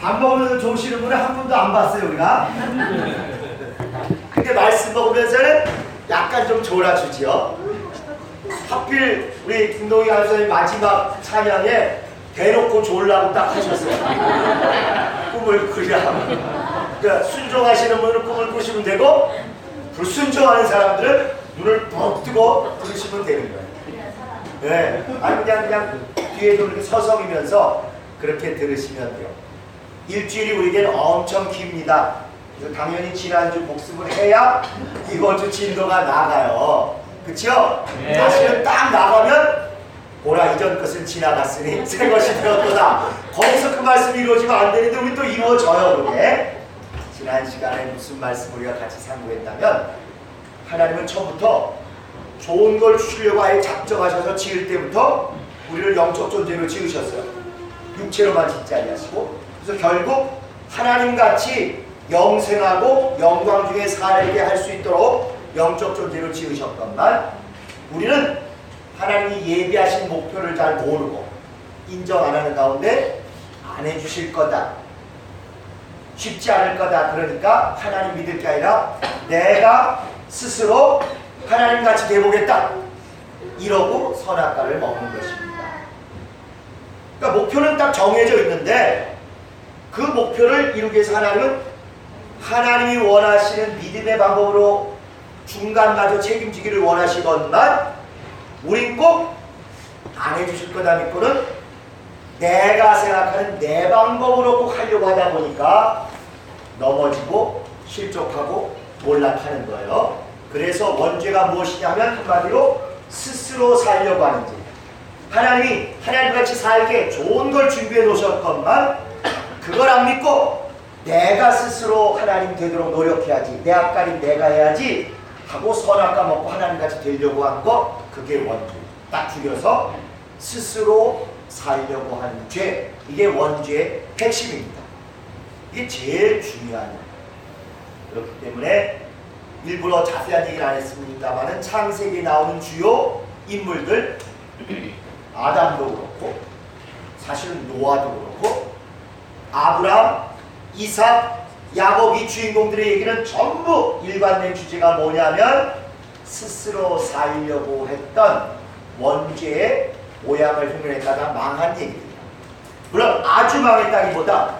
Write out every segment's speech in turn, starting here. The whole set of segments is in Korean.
밥 먹으면서 좋으시는 분은 한 분도 안 봤어요, 우리가. 근데 말씀 먹으면서는 약간 좀 졸아주지요. 하필 우리 김동희 간사님 마지막 찬양에 대놓고 졸라고 딱 하셨어요. 꿈을 꾸려. 그러니까 순종하시는 분은 꿈을 꾸시면 되고, 불순종하는 사람들은 눈을 푹 뜨고 들으시면 되는 거예요. 네. 아니 그냥 뒤에도 이렇게 서성이면서 그렇게 들으시면 돼요. 일주일이 우리에게는 엄청 깁니다. 그래서 당연히 지난주 복습을 해야 이번 주 진도가 나가요. 그쵸? 네. 사실은 딱 나가면 보라 이전 것은 지나갔으니 새 것이 되었도다. 거기서 그 말씀이 이루어지면 안 되는데 우리 또 이루어져요. 그게 지난 시간에 무슨 말씀 우리가 같이 상고했다면, 하나님은 처음부터 좋은 걸 주시려고 아예 작정하셔서 지을 때부터 우리를 영적 존재로 지으셨어요. 육체로만 짓지 아니하시고. 그래서 결국 하나님같이 영생하고 영광 중에 살게 할 수 있도록 영적 존재로 지으셨건만, 우리는 하나님이 예비하신 목표를 잘 모르고 인정 안 하는 가운데 안 해주실 거다, 쉽지 않을 거다, 그러니까 하나님 믿을 게 아니라 내가 스스로 하나님같이 돼보겠다, 이러고 선악과를 먹는 것입니다. 그러니까 목표는 딱 정해져 있는데 그 목표를 이루기 위해서 하나님은 하나님이 원하시는 믿음의 방법으로 중간마저 책임지기를 원하시건만, 우린 꼭 안 해주실 거다 믿고는 내가 생각하는 내 방법으로 꼭 하려고 하다 보니까 넘어지고 실족하고 몰락하는 거예요. 그래서 원죄가 무엇이냐면 한마디로 스스로 살려고 하는 죄. 하나님이 하나님같이 살게 좋은 걸 준비해 놓으셨건만 그걸 안 믿고 내가 스스로 하나님 되도록 노력해야지, 내 앞가림 내가 해야지 하고 선악과 먹고 하나님같이 되려고 한 거, 그게 원죄. 딱 줄여서 스스로 살려고 하는 죄, 이게 원죄의 핵심입니다. 이게 제일 중요한 거예요. 그렇기 때문에 일부러 자세한 얘기는 안 했습니다만은 창세기에 나오는 주요 인물들, 아담도 그렇고 사실은 노아도 그렇고 아브라함, 이삭, 야곱, 이 주인공들의 얘기는 전부 일관된 주제가 뭐냐면 스스로 살려고 했던 원죄의 모양을 흉내냈다가 망한 얘기입니다. 물론 아주 망했다기보다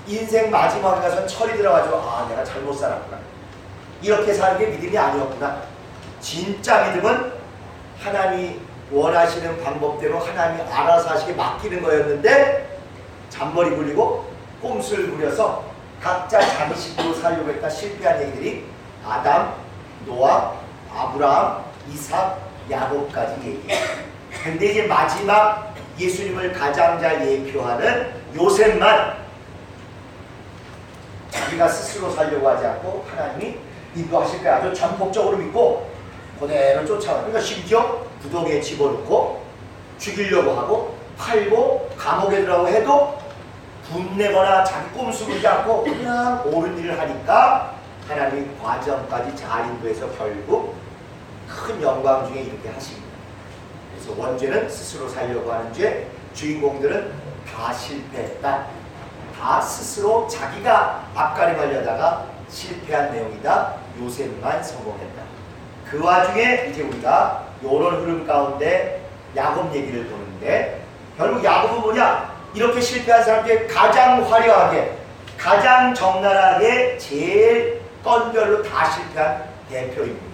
인생 마지막에 가서 철이 들어가지고 아, 내가 잘못 살았구나, 이렇게 사는 게 믿음이 아니었구나. 진짜 믿음은 하나님이 원하시는 방법대로 하나님이 알아서 하시게 맡기는 거였는데 잔머리 굴리고 꼼수를 부려서 각자 자기 식으로 살려고 했다 실패한 얘기들이 아담, 노아, 아브라함, 이삭, 야곱까지 얘기해요. 근데 이제 마지막 예수님을 가장 잘 예표하는 요셉만 자기가 스스로 살려고 하지 않고 하나님이 인도하실 거야 아주 전폭적으로 믿고 그대로 쫓아가요. 그러니까 심지어 구덩이에 집어넣고 죽이려고 하고 팔고 감옥에 들어가고 해도 분내거나 자기 꼼수 부리지 않고 그냥 옳은 일을 하니까 하나님이 과정까지 잘 인도해서 결국 큰 영광 중에 이렇게 하십니다. 그래서 원죄는 스스로 살려고 하는 죄, 주인공들은 다 실패했다. 다 스스로 자기가 앞가림하려다가 실패한 내용이다. 요셉만 성공했다. 그 와중에 이제 우리가 이런 흐름 가운데 야곱 얘기를 보는데, 결국 야곱은 뭐냐? 이렇게 실패한 사람 중에 가장 화려하게, 가장 적나라하게 제일 건별로 다 실패한 대표입니다.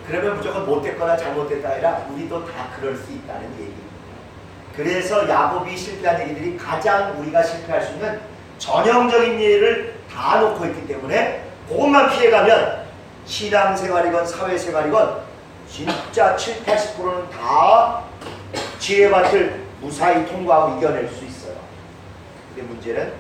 그러면 무조건 못됐거나 잘못됐다 아니라 우리도 다 그럴 수 있다는 얘기입니다. 그래서 야곱이 실패한 얘기들이 가장 우리가 실패할 수 있는 전형적인 예를 다 놓고 있기 때문에 그것만 피해가면 신앙생활이건 사회생활이건 진짜 7, 80%는 다 지혜밭을 무사히 통과하고 이겨낼 수 있어요. 근데 문제는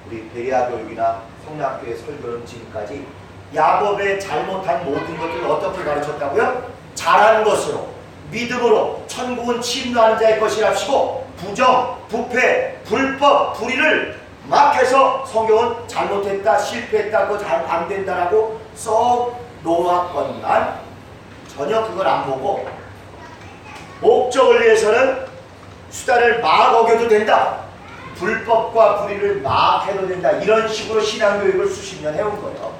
우리 베리아 교육이나 성락교회 설교는 지금까지 야곱의 잘못한 모든 것들을 어떻게 가르쳤다고요? 잘한 것으로, 믿음으로 천국은 침노하는 자의 것이랍시고 부정, 부패, 불법, 불의를 막 해서 성경은 잘못했다, 실패했다, 그거 잘 안 된다라고 썩 놓았건만 전혀 그걸 안 보고 목적을 위해서는 수단을 막 어겨도 된다. 불법과 불의를 막 해도 된다. 이런 식으로 신앙교육을 수십 년 해온 거예요.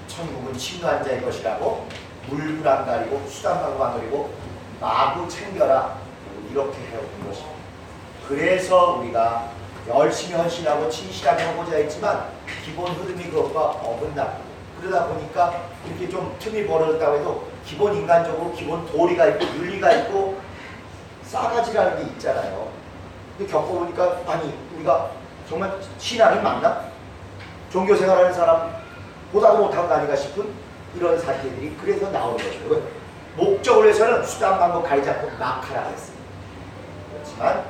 천국은 침노한 자의 것이라고 물불 안 가리고 수단 방법 안 가리고 마구 챙겨라. 이렇게 해온 것입니다. 그래서 우리가 열심히 헌신하고 진실하게 하고자 했지만 기본 흐름이 그것과 어긋나고 그러다 보니까 이렇게 좀 틈이 벌어졌다고 해도 기본 인간적으로 기본 도리가 있고 윤리가 있고 싸가지라는 게 있잖아요. 근데 겪어보니까 아니 우리가 정말 신앙이 맞나? 종교생활하는 사람 보다도 못한 거 아닌가 싶은 이런 사태들이 그래서 나오는 것이고요. 목적을 위해서는 수단 방법 가리지 않고 막 하라고 했습니다. 그렇지만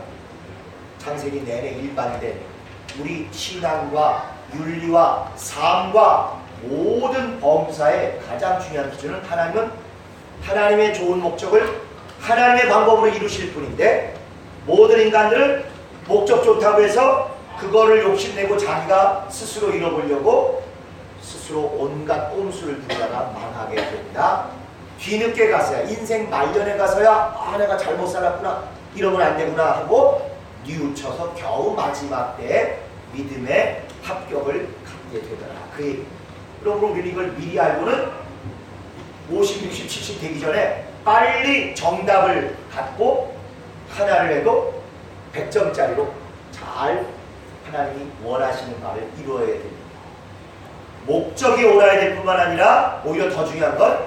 창세기 내내 일반된 우리 신앙과 윤리와 삶과 모든 범사의 가장 중요한 기준은 하나님은 하나님의 좋은 목적을 하나님의 방법으로 이루실 뿐인데 모든 인간들은 목적 좋다고 해서 그거를 욕심내고 자기가 스스로 이뤄보려고 스스로 온갖 꼼수를 부리다가 망하게 된다. 뒤늦게 가서야 인생 말년에 가서야 아 내가 잘못 살았구나 이러면 안 되구나 하고 뉘우쳐서 겨우 마지막 때에 믿음의 합격을 갖게 되더라. 그러므로 우리는 이걸 미리 알고는 50, 60, 70 되기 전에 빨리 정답을 갖고 하나를 해도 100점짜리로 잘 하나님이 원하시는 바를 이루어야 됩니다. 목적이 옳아야 될 뿐만 아니라 오히려 더 중요한 건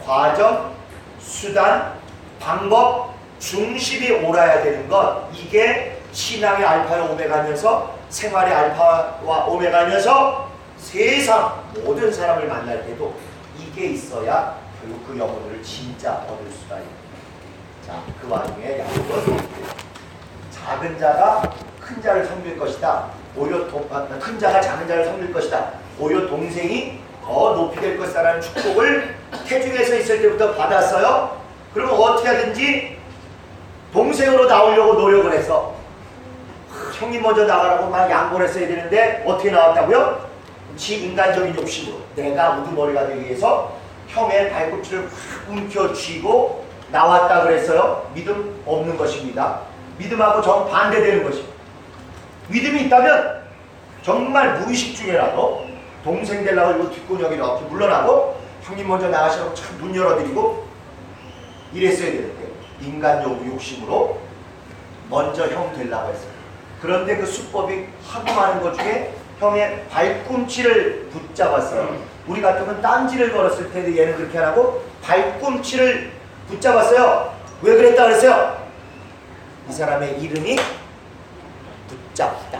과정, 수단, 방법, 중심이 옳아야 되는 것. 이게 신앙의 알파와 오메가면서 생활의 알파와 오메가면서 세상 모든 사람을 만날 때도 이게 있어야 결국 그 영혼을 진짜 얻을 수가 있습니다. 자, 그 와중에 야곱은 작은 자가 큰 자를 섬길 것이다. 오히려 큰 자가 작은 자를 섬길 것이다. 오히려 동생이 더 높이 될 것이다라는 축복을 태중에서 있을 때부터 받았어요. 그러면 어떻게 하든지 동생으로 나오려고 노력을 해서 형님 먼저 나가라고 막 양보를 했어야 되는데 어떻게 나왔다고요? 지 인간적인 욕심으로 내가 우두머리가 되기 위해서 형의 발꿈치를 확 움켜쥐고 나왔다 그랬어요. 믿음 없는 것입니다. 믿음하고 정반대되는 것입니다. 믿음이 있다면 정말 무의식 중에라도 동생 되려고 이거 뒷구녕이 이렇게 물러나고 형님 먼저 나가시라고 참 문 열어드리고 이랬어야 되는데 인간적 욕심으로 먼저 형 되려고 했어요. 그런데 그 수법이 하도 많은 것 중에 형의 발꿈치를 붙잡았어요. 우리 같으면 딴지를 걸었을 텐데 얘는 그렇게 안 하고 발꿈치를 붙잡았어요. 왜 그랬다 그랬어요? 이 사람의 이름이 붙잡다,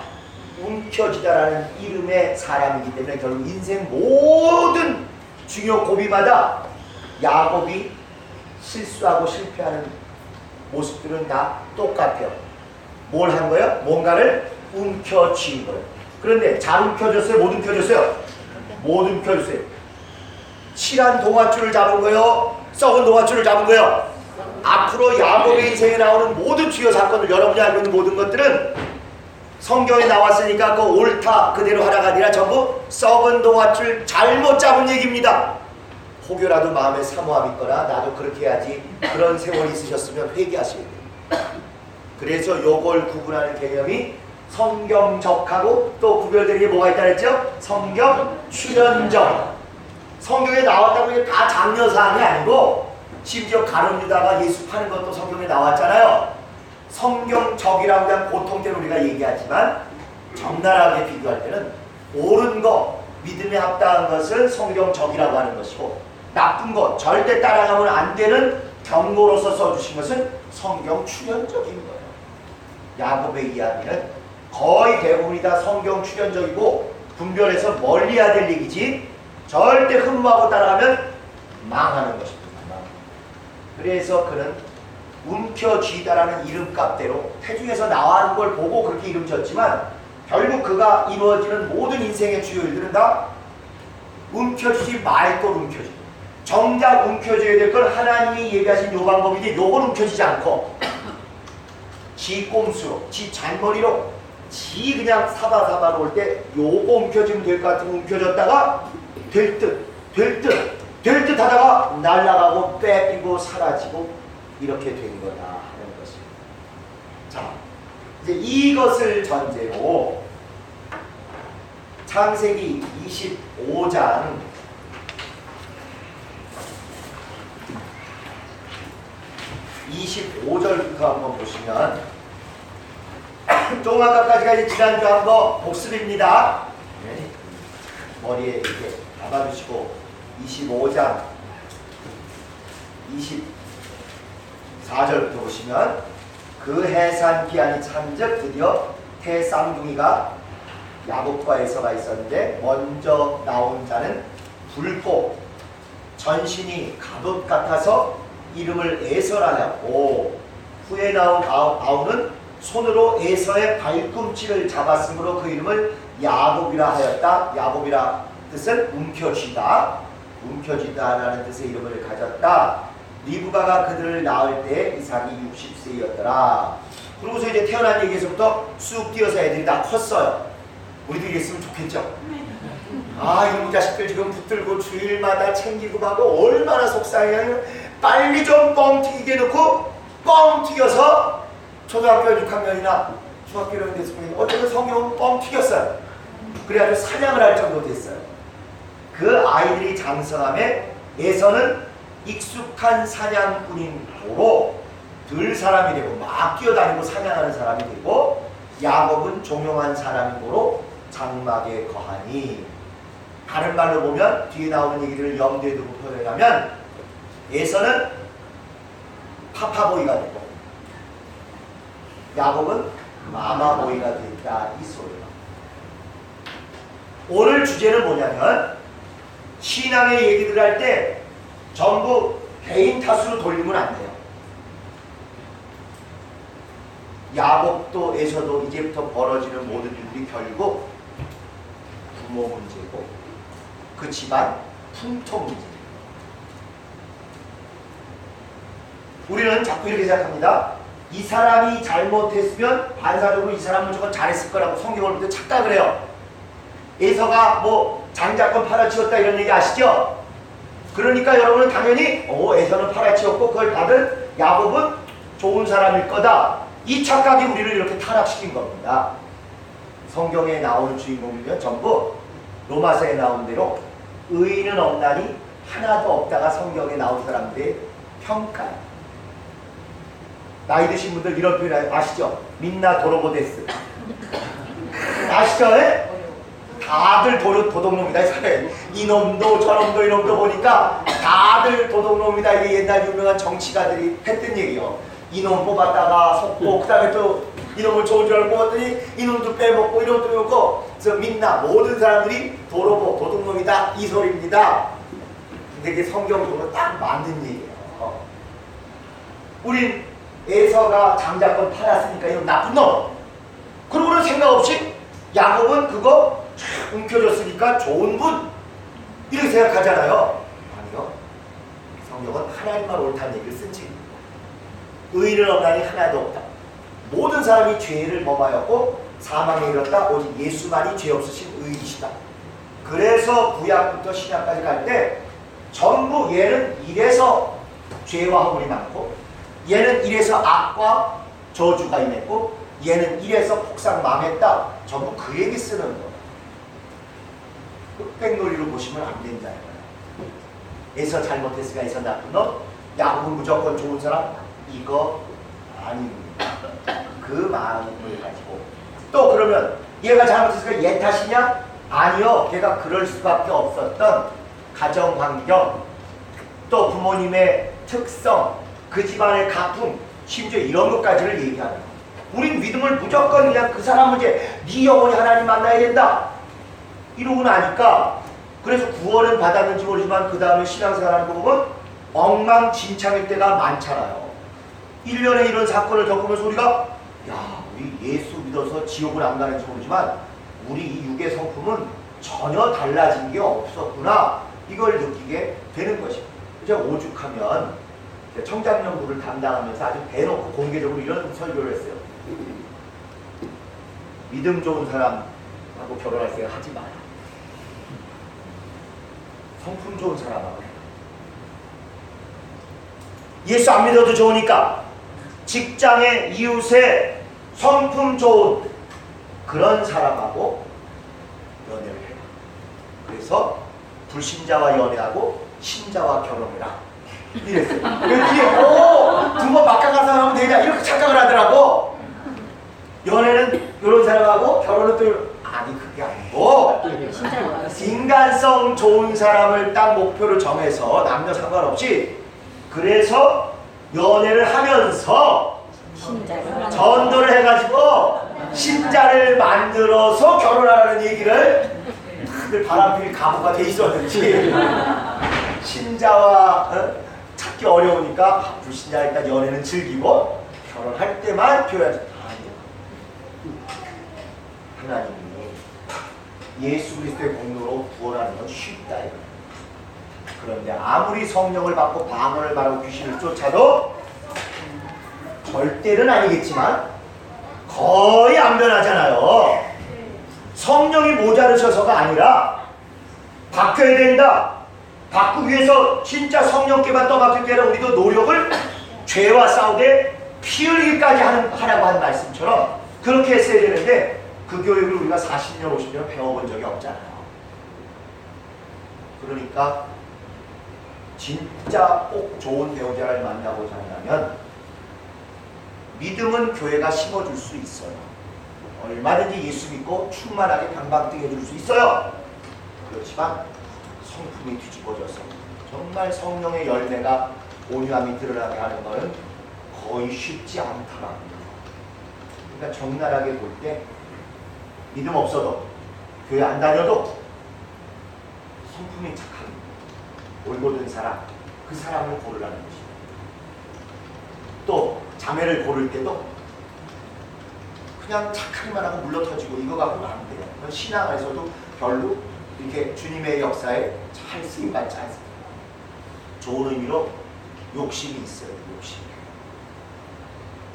움켜쥐다라는 이름의 사람이기 때문에 결국 인생 모든 중요 고비마다 야곱이 실수하고 실패하는 모습들은 다 똑같아요. 뭘 한 거예요? 뭔가를 움켜쥐은 거예요. 그런데 잘 움켜줬어요? 못 움켜줬어요? 못 움켜줬어요. 칠한 동아줄을 잡은 거예요? 썩은 동아줄을 잡은 거예요? 앞으로 야곱의 인생에 나오는 모든 주요 사건들, 여러분이 알고 있는 모든 것들은 성경에 나왔으니까 그 옳다 그대로 하라가 아니라 전부 썩은 동아줄 잘못 잡은 얘기입니다. 혹여라도 마음에 사모함이 있거나 나도 그렇게 해야지 그런 세월이 있으셨으면 회개하시면 돼요. 그래서 요걸 구분하는 개념이 성경적하고 또 구별되는 게 뭐가 있다 그랬죠? 성경 출연적. 성경에 나왔다고 이게 다 장려사항이 아니고 심지어 가룟 유다가 예수 파는 것도 성경에 나왔잖아요. 성경적이라고 그냥 보통 때는 우리가 얘기하지만 적나라하게 비교할 때는 옳은 것, 믿음에 합당한 것을 성경적이라고 하는 것이고 나쁜 것, 절대 따라가면 안 되는 경고로서 써주신 것은 성경 출연적인 거예요. 야곱의 이야기는 거의 대부분이 다 성경 출연적이고 분별해서 멀리해야 될 얘기지 절대 흠모하고 따라가면 망하는 것입니다. 그래서 그는 움켜쥐다라는 이름값대로 태중에서 나와는 걸 보고 그렇게 이름 졌지만 결국 그가 이루어지는 모든 인생의 주요 일들은 다 움켜쥐지 말 걸 움켜쥐고 정작 움켜줘야 될 걸 하나님이 얘기하신 요 방법인데 요걸 움켜쥐지 않고 지 꼼수로, 지 잔머리로 지 그냥 사바사바 놓을 때 요거 움켜쥐면 될 것 같으면 움켜졌다가 될 듯 하다가 날아가고 뺏기고 사라지고 이렇게 된 거다 하는 것입니다. 자, 이제 이것을 전제로 창세기 25장 25절부터 한번 보시면 조금 아까까지가 이제 지난주 한 거 복습입니다. 네. 머리에 이렇게 잡아주시고 25장 24절부터 보시면 그 해산 기한이 찬즉 드디어 태쌍둥이가 야곱과 에서가 있었는데 먼저 나온 자는 불포 전신이 갑옷 같아서 이름을 에서라냐고 후에 나온 아우는 손으로 에서의 발꿈치를 잡았으므로 그 이름을 야곱이라 하였다. 야곱이라 뜻은 움켜쥐다. 움켜쥐다라는 뜻의 이름을 가졌다. 리브가가 그들을 낳을 때 이삭이 60세였더라. 그러고서 이제 태어난 얘기에서부터 쑥 뛰어서 애들이 다 컸어요. 우리도 이랬으면 좋겠죠? 아, 이놈 자식들 지금 붙들고 주일마다 챙기고 가고 얼마나 속상해요. 빨리 좀 뻥 튀기게 놓고 뻥 튀겨서 초등학교 6학년이나 중학교 1학년 됐으면 어쨌든 성경은 뻥 튀겼어요. 그래가지고 사냥을 할 정도 됐어요. 그 아이들이 장성함에 에서는 익숙한 사냥꾼인 도로 들 사람이 되고 막 뛰어다니고 사냥하는 사람이 되고 야곱은 종용한 사람인 도로 장막에 거하니 다른 말로 보면 뒤에 나오는 얘기를 염두에 두고 표현하면 에서는 파파보이가 되고 야곱은 마마보이가 됐다 이 소리가. 오늘 주제는 뭐냐면 신앙의 얘기를 할 때 전부 개인 탓으로 돌리면 안 돼요. 야곱도 에서도 이제부터 벌어지는 모든 일들이 결국 부모 문제고 그 집안 풍토 문제. 우리는 자꾸 이렇게 생각합니다. 이 사람이 잘못했으면 반사적으로 이 사람은 무조건 잘했을 거라고 성경을 볼 때 착각을 해요. 에서가 뭐 장자권 팔아치웠다 이런 얘기 아시죠? 그러니까 여러분은 당연히 에서는 팔아치웠고 그걸 받은 야곱은 좋은 사람일 거다. 이 착각이 우리를 이렇게 타락시킨 겁니다. 성경에 나오는 주인공이면 전부 로마서에 나온 대로 의인은 없나니 하나도 없다가 성경에 나온 사람들의 평가예요. 나이 드신 분들 이런 표현 아시죠? 민나 도로보데스. 아시죠? 에? 다들 도둑놈이다. 이놈도 저놈도 이놈도 보니까 다들 도둑놈이다. 이게 옛날 유명한 정치가들이 했던 얘기요. 이놈 뽑았다가 속고 그 다음에 또 이놈을 좋은 줄 알고 뽑았더니 이놈도 빼먹고 이놈도 빼먹고 그래서 민나 모든 사람들이 도로보 도둑놈이다 이 소리입니다. 근데 이게 성경적으로 딱 맞는 얘기예요. 우린 에서가 장자권 팔았으니까 이놈 나쁜 놈. 그러고는 생각 없이 야곱은 그거 움켜줬으니까 좋은 분 이렇게 생각하잖아요. 아니요. 성경은 하나님만 옳다는 얘기를 쓴 책입니다. 의인은 없나니 하나도 없다. 모든 사람이 죄를 범하였고 사망에 이르렀다. 오직 예수만이 죄 없으신 의인이시다. 그래서 구약부터 신약까지 갈 때 전부 얘는 이래서 죄와 허물이 많고 얘는 이래서 악과 저주가 임했고 얘는 이래서 폭삭 망했다. 전부 그 얘기 쓰는 거예요. 흑백놀이로 보시면 안 된다는 거예요. 에서 잘못했으니까 에서 나쁜 놈, 야곱은 무조건 좋은 사람, 이거 아닙니다. 그 마음을 가지고 또 그러면 얘가 잘못했으니까 얘 탓이냐? 아니요. 걔가 그럴 수밖에 없었던 가정환경, 또 부모님의 특성, 그 집안의 가풍, 심지어 이런 것까지를 얘기하는 거예요. 우린 믿음을 무조건 그냥 그 사람 문제, 네 영혼이 하나님 만나야 된다 이러고 나니까 그래서 구원은 받았는지 모르지만 그 다음에 신앙생활하는 거 보면 엉망진창일 때가 많잖아요. 1년에 이런 사건을 겪으면서 우리가 야, 우리 예수 믿어서 지옥을 안 가는지 모르지만 우리 이 육의 성품은 전혀 달라진 게 없었구나 이걸 느끼게 되는 것입니다. 이제 오죽하면 청장년부를 담당하면서 아주 대놓고 공개적으로 이런 설교를 했어요. 믿음 좋은 사람하고 결혼할 생각 하지 마라. 성품 좋은 사람하고 해. 예수 안 믿어도 좋으니까 직장에 이웃에 성품 좋은 그런 사람하고 연애를 해라. 그래서 불신자와 연애하고 신자와 결혼해라. 이랬어요. 그랬더니 두번 바꿔가서 하면 되냐 이렇게 착각을 하더라고. 연애는 이런 사람하고 결혼은 또 아니 그게 아니고 인간성 좋은 사람을 딱 목표로 정해서 남녀 상관없이 그래서 연애를 하면서 전도를 해가지고 신자를 만들어서 결혼하라는 얘기를 다들 바람필 가부가 돼 있었는지 신자와 찾기 어려우니까 불신자 일단 연애는 즐기고 결혼할 때만 교회에서 하나님이 예수 그리스도의 공로로 구원하는 건 쉽다 이거예요. 그런데 아무리 성령을 받고 방언을 말하고 귀신을 쫓아도 절대는 아니겠지만 거의 안 변하잖아요. 성령이 모자르셔서가 아니라 바뀌어야 된다. 바꾸기 위해서 진짜 성령께만 떠맡을 때는 우리도 노력을 죄와 싸우되 피 흘리기까지 하라고 하는 말씀처럼 그렇게 했어야 되는데 그 교육을 우리가 40년, 50년 배워본 적이 없잖아요. 그러니까 진짜 꼭 좋은 배우자를 만나고자 한다면 믿음은 교회가 심어줄 수 있어요. 얼마든지 예수 믿고 충만하게 방방뜨게 해줄 수 있어요. 그렇지만 성품이 뒤집어져서 정말 성령의 열매가 온유함이 드러나게 하는 것은 거의 쉽지 않더라고요. 그러니까 적나라하게 볼 때 믿음 없어도 교회 안 다녀도 성품이 착한 올곧은 사람, 그 사람을 고르라는 것입니다. 또 자매를 고를 때도 그냥 착하기만 하고 물러터지고 이거 갖고는 안 돼요. 신앙에서도 별로 이렇게 주님의 역사에 잘 쓰임받지 않습니다. 좋은 의미로 욕심이 있어요.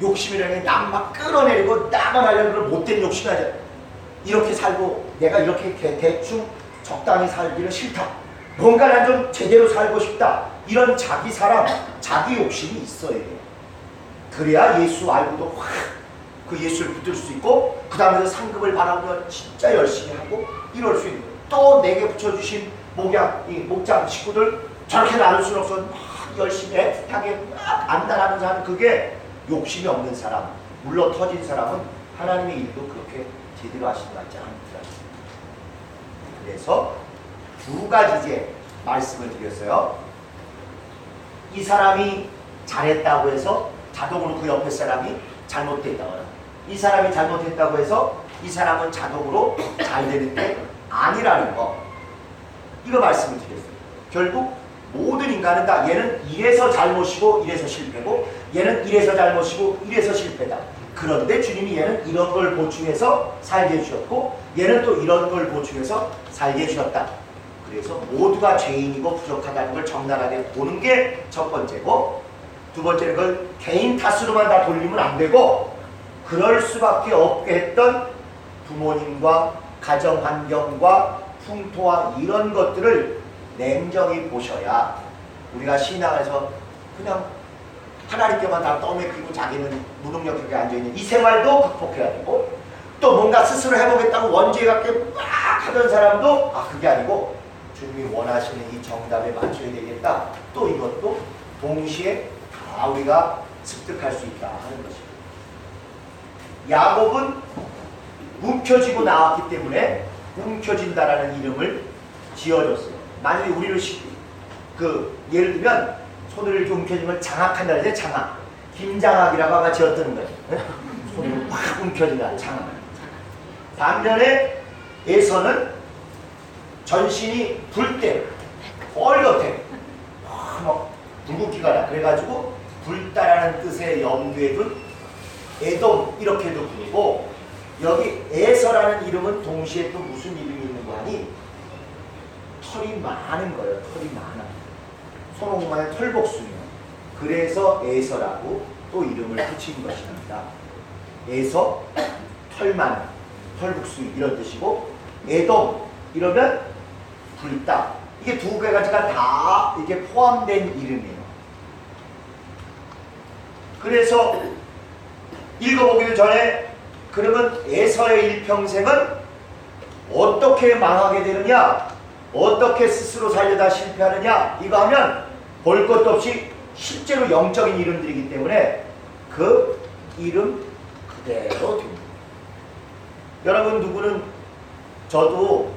욕심이라는 게 남 막 끌어내리고 나만 하려는 그런 못된 욕심이 아니라 이렇게 살고 내가 이렇게 대충 적당히 살기는 싫다. 뭔가 난 좀 제대로 살고 싶다. 이런 자기 사랑, 자기 욕심이 있어야 돼요. 그래야 예수 알고도 확 그 예수를 붙들 수 있고 그 다음에 상급을 바라보면 진짜 열심히 하고 이럴 수 있는 거예요. 또 내게 붙여주신 목장 식구들 저렇게 나눌 수는 없어. 막 열심히 애틋하게 막 안달하면서 하는 그게 욕심이 없는 사람, 물러 터진 사람은 하나님의 일도 그렇게 제대로 하시는 것 같지 않습니다. 그래서 두 가지 이제 말씀을 드렸어요. 이 사람이 잘했다고 해서 자동으로 그 옆에 사람이 잘못됐다거나 이 사람이 잘못했다고 해서 이 사람은 자동으로 잘 되는 게 아니라는 거, 이거 말씀을 드렸어요. 결국 모든 인간은 다 얘는 이래서 잘못이고 이래서 실패고 얘는 이래서 잘못이고 이래서 실패다. 그런데 주님이 얘는 이런 걸 보충해서 살게 해주셨고 얘는 또 이런 걸 보충해서 살게 해주셨다. 그래서 모두가 죄인이고 부족하다는 걸 적나라하게 보는 게 첫 번째고, 두 번째는 그걸 개인 탓으로만 다 돌리면 안 되고 그럴 수밖에 없게 했던 부모님과 가정 환경과 풍토와 이런 것들을 냉정히 보셔야 우리가 신앙에서 그냥 하나님께만 다 떠맡기고 자기는 무능력하게 앉아있는 이 생활도 극복해야 되고, 또 뭔가 스스로 해보겠다고 원죄 같게 막 하던 사람도 그게 아니고 주님이 원하시는 이 정답에 맞춰야 되겠다. 또 이것도 동시에 다 우리가 습득할 수 있다 하는 것입니다. 야곱은 움켜쥐고 나왔기 때문에 움켜진다라는 이름을 지어줬어요. 만약에 우리를 예를 들면 손을 이렇게 움켜쥐면 장악한다 그러죠. 장악. 김장악이라고 아까 지었던 거예요. 손을 확 움켜진다. 장악. 반면에 에서는 전신이 불 때 뻘겋대. 막 붉기가 나. 그래가지고 불다라는 뜻의 염두에 둔 에돔 이렇게도 부르고, 여기 에서라는 이름은 동시에 또 무슨 이름이 있는 거 아니? 털이 많은 거예요. 털이 많아. 손목만의 털복숭이요. 그래서 에서라고 또 이름을 붙인 것입니다. 에서, 털 많은, 털복숭이 이런 뜻이고, 에돔 이러면 불다. 이게 두 가지가 다 이게 포함된 이름이에요. 그래서 읽어보기도 전에 그러면 에서의 일평생은 어떻게 망하게 되느냐, 어떻게 스스로 살려다 실패하느냐, 이거 하면 볼 것도 없이 실제로 영적인 이름들이기 때문에 그 이름 그대로 됩니다. 여러분, 누구는, 저도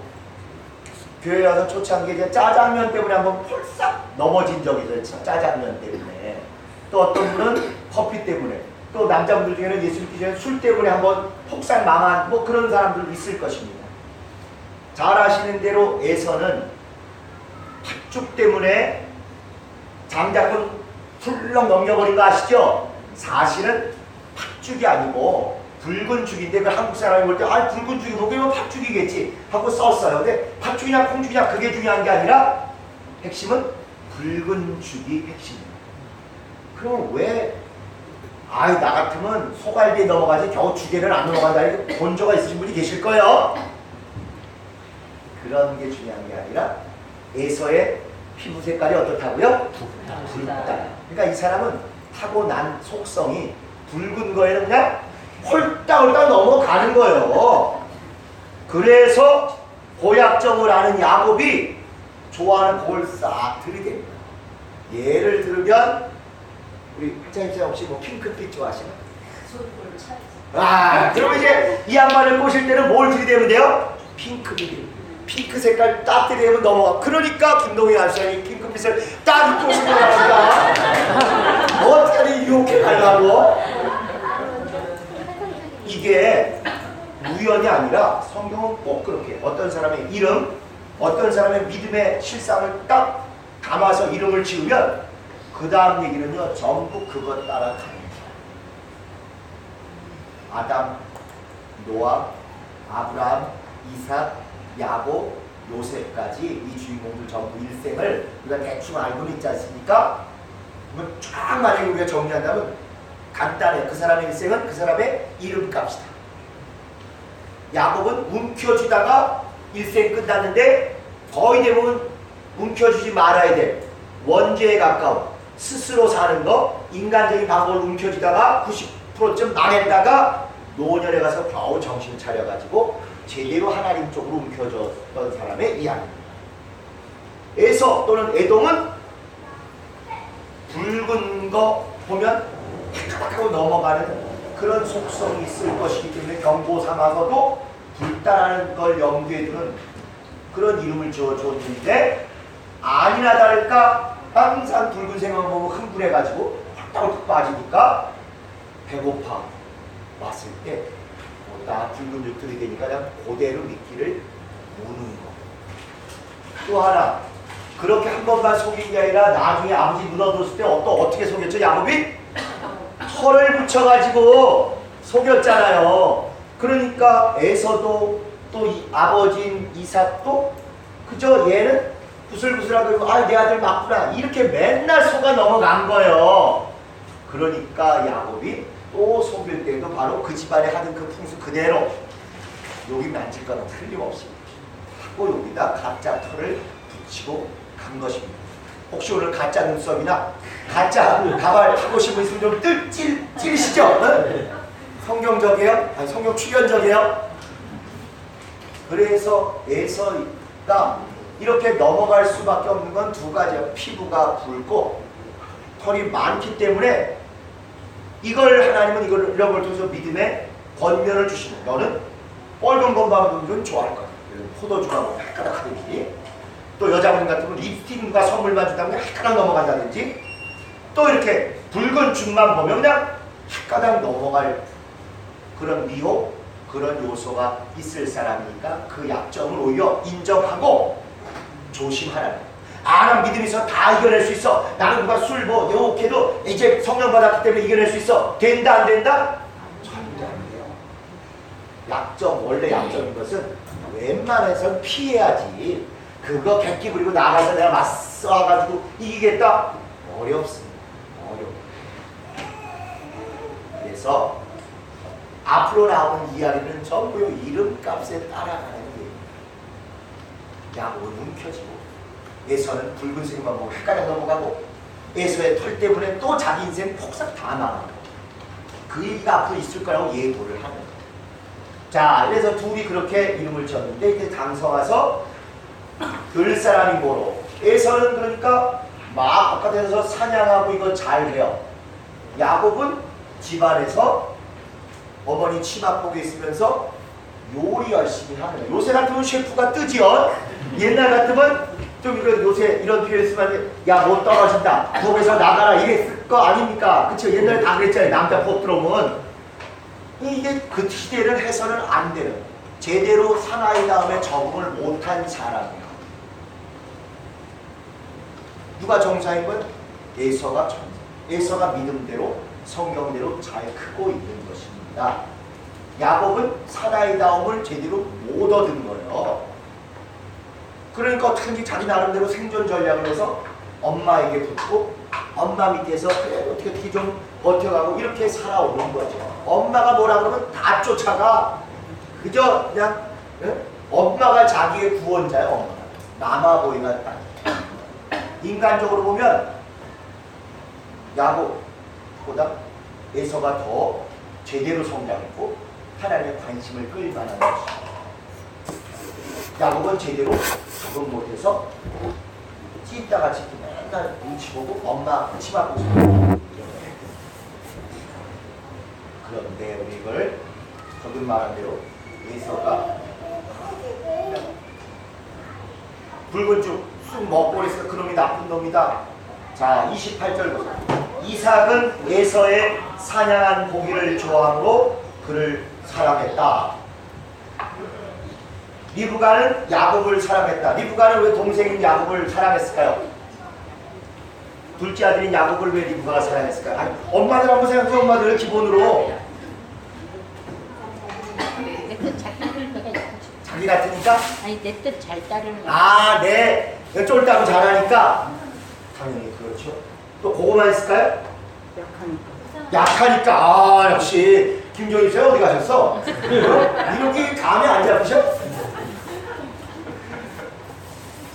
교회 와서 초창기에 짜장면 때문에 한번 펄싹 넘어진 적이 있어요. 짜장면 때문에. 또 어떤 분은 커피 때문에, 또 남자분들 중에는 예수 믿기 전에 술 때문에 한번 폭삭 망한 뭐 그런 사람들도 있을 것입니다. 잘 아시는 대로 에서는 팥죽 때문에 장작은 훌렁 넘겨버린 거 아시죠? 사실은 팥죽이 아니고 붉은 죽인데, 그 한국 사람이 볼 때 붉은 죽이 뭐겠면 팥죽이겠지 하고 썼어요. 근데 팥죽이냐 콩죽이냐 그게 중요한 게 아니라 핵심은 붉은 죽이 핵심입니다. 그럼 왜 나 같으면 소갈비에 넘어가지 겨우 죽에는 안 넘어간다, 이렇게 본 적가 있으신 분이 계실 거예요. 그런 게 중요한 게 아니라 에서의 피부 색깔이 어떻다고요? 붉다. 그러니까 이 사람은 타고난 속성이 붉은 거에는 그냥 홀딱홀딱 넘어가는 거예요. 그래서 고약점을 아는 야곱이 좋아하는 그걸 싹 들이댑니다. 예를 들면 우리 학장님께서 혹시 뭐 핑크빛 좋아하시나? 그럼 이제 이 양반을 꼬실 때는 뭘 들이대면 돼요? 핑크빛. 핑크 색깔 딱 들이대면 넘어가. 그러니까 김동희 아저씨 핑크빛을 딱 꼬시고 나니까 어떻게 하니 유혹해 가려고. 이게 우연이 아니라 성경은 꼭 그렇게 어떤 사람의 이름, 어떤 사람의 믿음의 실상을 딱 담아서 이름을 지으면 그 다음 얘기는요 전부 그것 따라 가는 거예요. 아담, 노아, 아브라함, 이삭, 야곱, 요셉까지 이 주인공들 전부 일생을 우리가 대충 알고는 있지 않습니까? 그러면 쫙 만약에 우리가 정리한다면 간단해. 그 사람의 일생은 그 사람의 이름값이다. 야곱은 움켜쥐다가 일생 끝났는데 거의 대부분 움켜쥐지 말아야 될 원죄에 가까운 스스로 사는 거, 인간적인 방법을 움켜쥐다가 90%쯤 망했다가 노년에 가서 겨우 정신 차려가지고 제대로 하나님 쪽으로 움켜졌던 사람의 이야기입니다. 에서 또는 에돔은 붉은 거 보면 하고 넘어가는 그런 속성이 있을 것이기 때문에 경고 삼아서도 불다라는 걸 염두에 두는 그런 이름을 지어줬는데, 아니나 다를까 항상 붉은색만 보면 흥분해가지고 확 빠지니까 배고파 왔을 때 나 붉은 육들이 되니까 그냥 그대로 미끼를 무는 거. 또 하나, 그렇게 한 번만 속인 게 아니라 나중에 아버지 무너졌을 때 어떻게 속였죠? 야곱이? 털을 붙여가지고 속였잖아요. 그러니까 에서도 또 이 아버지인 이삭도 그저 얘는 구슬구슬하고 내 아들 맞구나 이렇게 맨날 속아 넘어간 거예요. 그러니까 야곱이 또 속일 때도 바로 그 집안에 하던 그 풍수 그대로 여기 만질 거는 틀림없이 하고 여기다 가짜 털을 붙이고 간 것입니다. 혹시 오늘 가짜 눈썹이나 가짜 가발 하고 싶은 있으면 좀 찌르시죠? 응? 성경적이에요? 아니 성경 출연적이에요? 그래서 에서가 이렇게 넘어갈 수밖에 없는 건 두 가지예요. 피부가 붉고 털이 많기 때문에 이걸 하나님은 이런 걸 통해서 믿음의 권면을 주시는, 너는 빨간 것만 보면 좋아할 거야. 포도주가 뭐 헷가닥하든지, 또 여자분 같으면 립스틱과 선물만 준다면 헷가닥 넘어간다든지, 또 이렇게 붉은 죽만 보면 그냥 헷가닥 넘어갈 그런 미혹, 그런 요소가 있을 사람이니까 그 약점을 오히려 인정하고 조심하라는 거예요. 난 믿음이 있어. 다 이겨낼 수 있어. 나는 누가 술 뭐 욕해도 이제 성령 받았기 때문에 이겨낼 수 있어. 된다 안 된다? 절대 안 돼요. 약점, 원래 약점인 것은 웬만해선 피해야지. 그거 객기 부리고 나가서 내가 맞서가지고 이기겠다? 어렵습니다. 어려워. 그래서 앞으로 나오는 이야기는 전부 이름값에 따라가는 거예요. 야곱은 움켜쥐고 에서는 붉은색만 보고 헷갈려 넘어가고, 에서의 털 때문에 또 자기 인생 폭삭 다 망하고, 그 얘기가 앞으로 있을 거라고 예고를 하는 거예요. 자, 그래서 둘이 그렇게 이름을 지었는데 이제 당서 와서 들 사람이 뭐로? 에서는 그러니까 막 바깥에서 사냥하고 이거 잘해요. 야곱은 집안에서 어머니 치마 보고 있으면서 요리 열심히 하는 거예요. 요새 같으면 셰프가 뜨지요. 옛날 같으면 좀 이런 요새 이런 표현 쓰면 야 못 떨어진다. 부엌에서 나가라 이랬을 거 아닙니까? 그쵸? 옛날에 다 그랬잖아요. 남자 법 들어오면. 이게 그 시대를 해서는 안 되는 제대로 사나이 다음에 적응을 못한 사람이에요. 누가 정사인 건? 에서가 정사. 에서가 믿음대로 성경대로 잘 크고 있는 것입니다. 야곱은 사나이다움을 제대로 못 얻은 거예요. 그러니까 어떻게든지 자기 나름대로 생존 전략을 해서 엄마에게 붙고 엄마 밑에서 그래 어떻게 좀 버텨가고 이렇게 살아오는 거죠. 엄마가 뭐라 그러면 다 쫓아가. 그저 그냥 엄마가 자기의 구원자예요. 엄마가 남아보이나 딱. 인간적으로 보면 야곱보다 에서가 더 제대로 성장했고 하나님의 관심을 끌 만한 것이죠. 야곱은 제대로 적응 못해서 찐따같이 맨날 눈치 보고 엄마 치마 보고 그런데 우리 이걸 거듭 말한 대로 에서가 붉은 죽 먹고 그래서 그놈이 나쁜 놈이다. 자 28절 보세요. 이삭은 에서의 사냥한 고기를 좋아함으로 그를 사랑했다. 리브가는 야곱을 사랑했다. 리브가는 왜 동생인 야곱을 사랑했을까요? 둘째 아들인 야곱을 왜 리브가가 사랑했을까요? 아니, 엄마들 한번 생각해. 엄마들 기본으로 내 뜻 잘 따르는 거가 자기 같으니까? 아니 내 뜻 잘 따르는 거. 아, 네. 쫄다고 잘하니까 당연히 그렇죠. 또 그거만 있을까요? 약하니까. 아, 역시 김종희 씨 어디 가셨어? 이런 게 감이 안 잡히셔?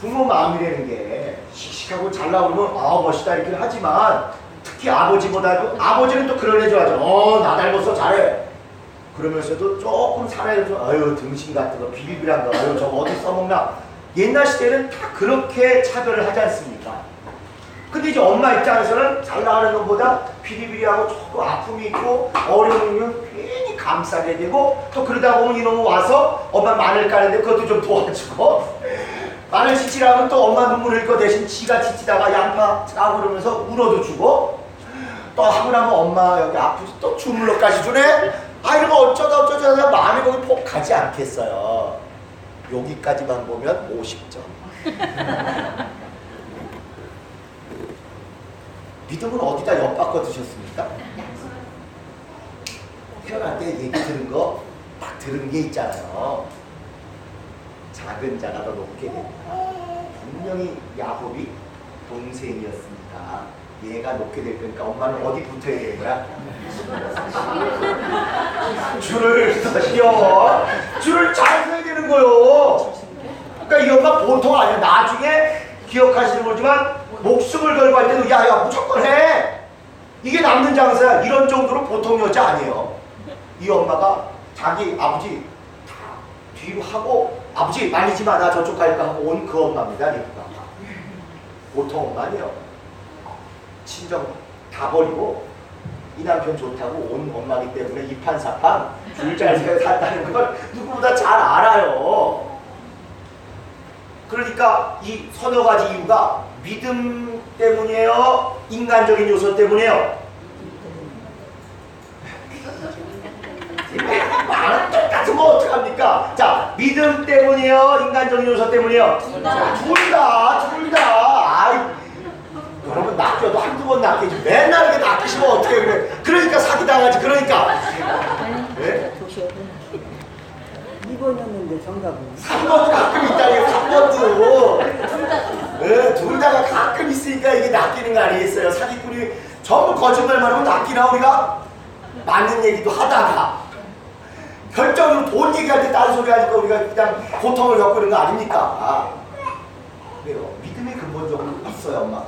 부모 마음이라는 게 씩씩하고 잘 나오면 아 멋있다 이렇게 하지만 특히 아버지보다도 아버지는 또 그런 애 좋아하죠. 나 닮았어 잘해. 그러면서도 조금 살아야 좀 아유 등신 같은 거 비빌비한 거 아유 저거 어디 써먹나. 옛날 시대는 다 그렇게 차별을 하지 않습니까? 근데 이제 엄마 입장에서는 잘 나가는 것보다 비리비리하고 조금 아픔이 있고 어려우면 괜히 감싸게 되고 또 그러다 보면 이놈은 와서 엄마 마늘 까는데 그것도 좀 도와주고 마늘 지치라면 또 엄마 눈물 흘릴 거 대신 지가 지치다가 양파 짜고 그러면서 울어도 주고 또 하고 나면 엄마 여기 아프지 또 주물러까지 주네. 아 이러면 어쩌다 마음이 거기 폭 가지 않겠어요. 여기까지만 보면 50점. 믿음은 어디다 엿바꿔 두셨습니까? 태어날 때 얘기 들은 거 딱 들은 게 있잖아요. 작은 자가 더 높게 된다. 분명히 야곱이 동생이었으니까 얘가 높게 될 거니까 엄마는 어디 붙어야 되는 거야? 줄을 서시오. 줄을 잘 서야 되는 거요. 그러니까 이 엄마 보통 아니야. 나중에 기억하시는 거지만 목숨을 걸고 할 때도 야야 무조건 해. 이게 남는 장사야. 이런 정도로 보통 여자 아니에요. 이 엄마가 자기 아버지 다 뒤로 하고 아버지 말리지 마 나 저쪽 갈까 하고 온 그 엄마입니다. 리브가 보통 엄마 아니에요. 친정 다 버리고 이 남편 좋다고 온 엄마기 때문에 이판사판 줄 잘 서야 산다는 걸 누구보다 잘 알아요. 그러니까 이 서너 가지 이유가 믿음 때문이에요? 인간적인 요소 때문이에요? 말은 똑같은 거 어떡합니까? 자, 믿음 때문이에요? 인간적인 요소 때문이에요? 둘 다. 아이, 여러분 낚여도 한두 번 낚이지 맨날 이렇게 낚이시면 어떻게 그래? 그러니까 사기당하지. 그러니까. 네? 2번이었는데 정답은 3번도 가끔 있다니까. 3번도. 네, 둘 다가 가끔 있으니까 이게 낚이는 거 아니겠어요? 사기꾼이 전부 거짓말만 하면 낚이나 우리가? 맞는 얘기도 하다가 결정적으로 돈 얘기할 때 딴소리 하니까 우리가 그냥 고통을 겪고 있는 거 아닙니까? 그래요. 믿음이 근본적으로 있어요. 엄마가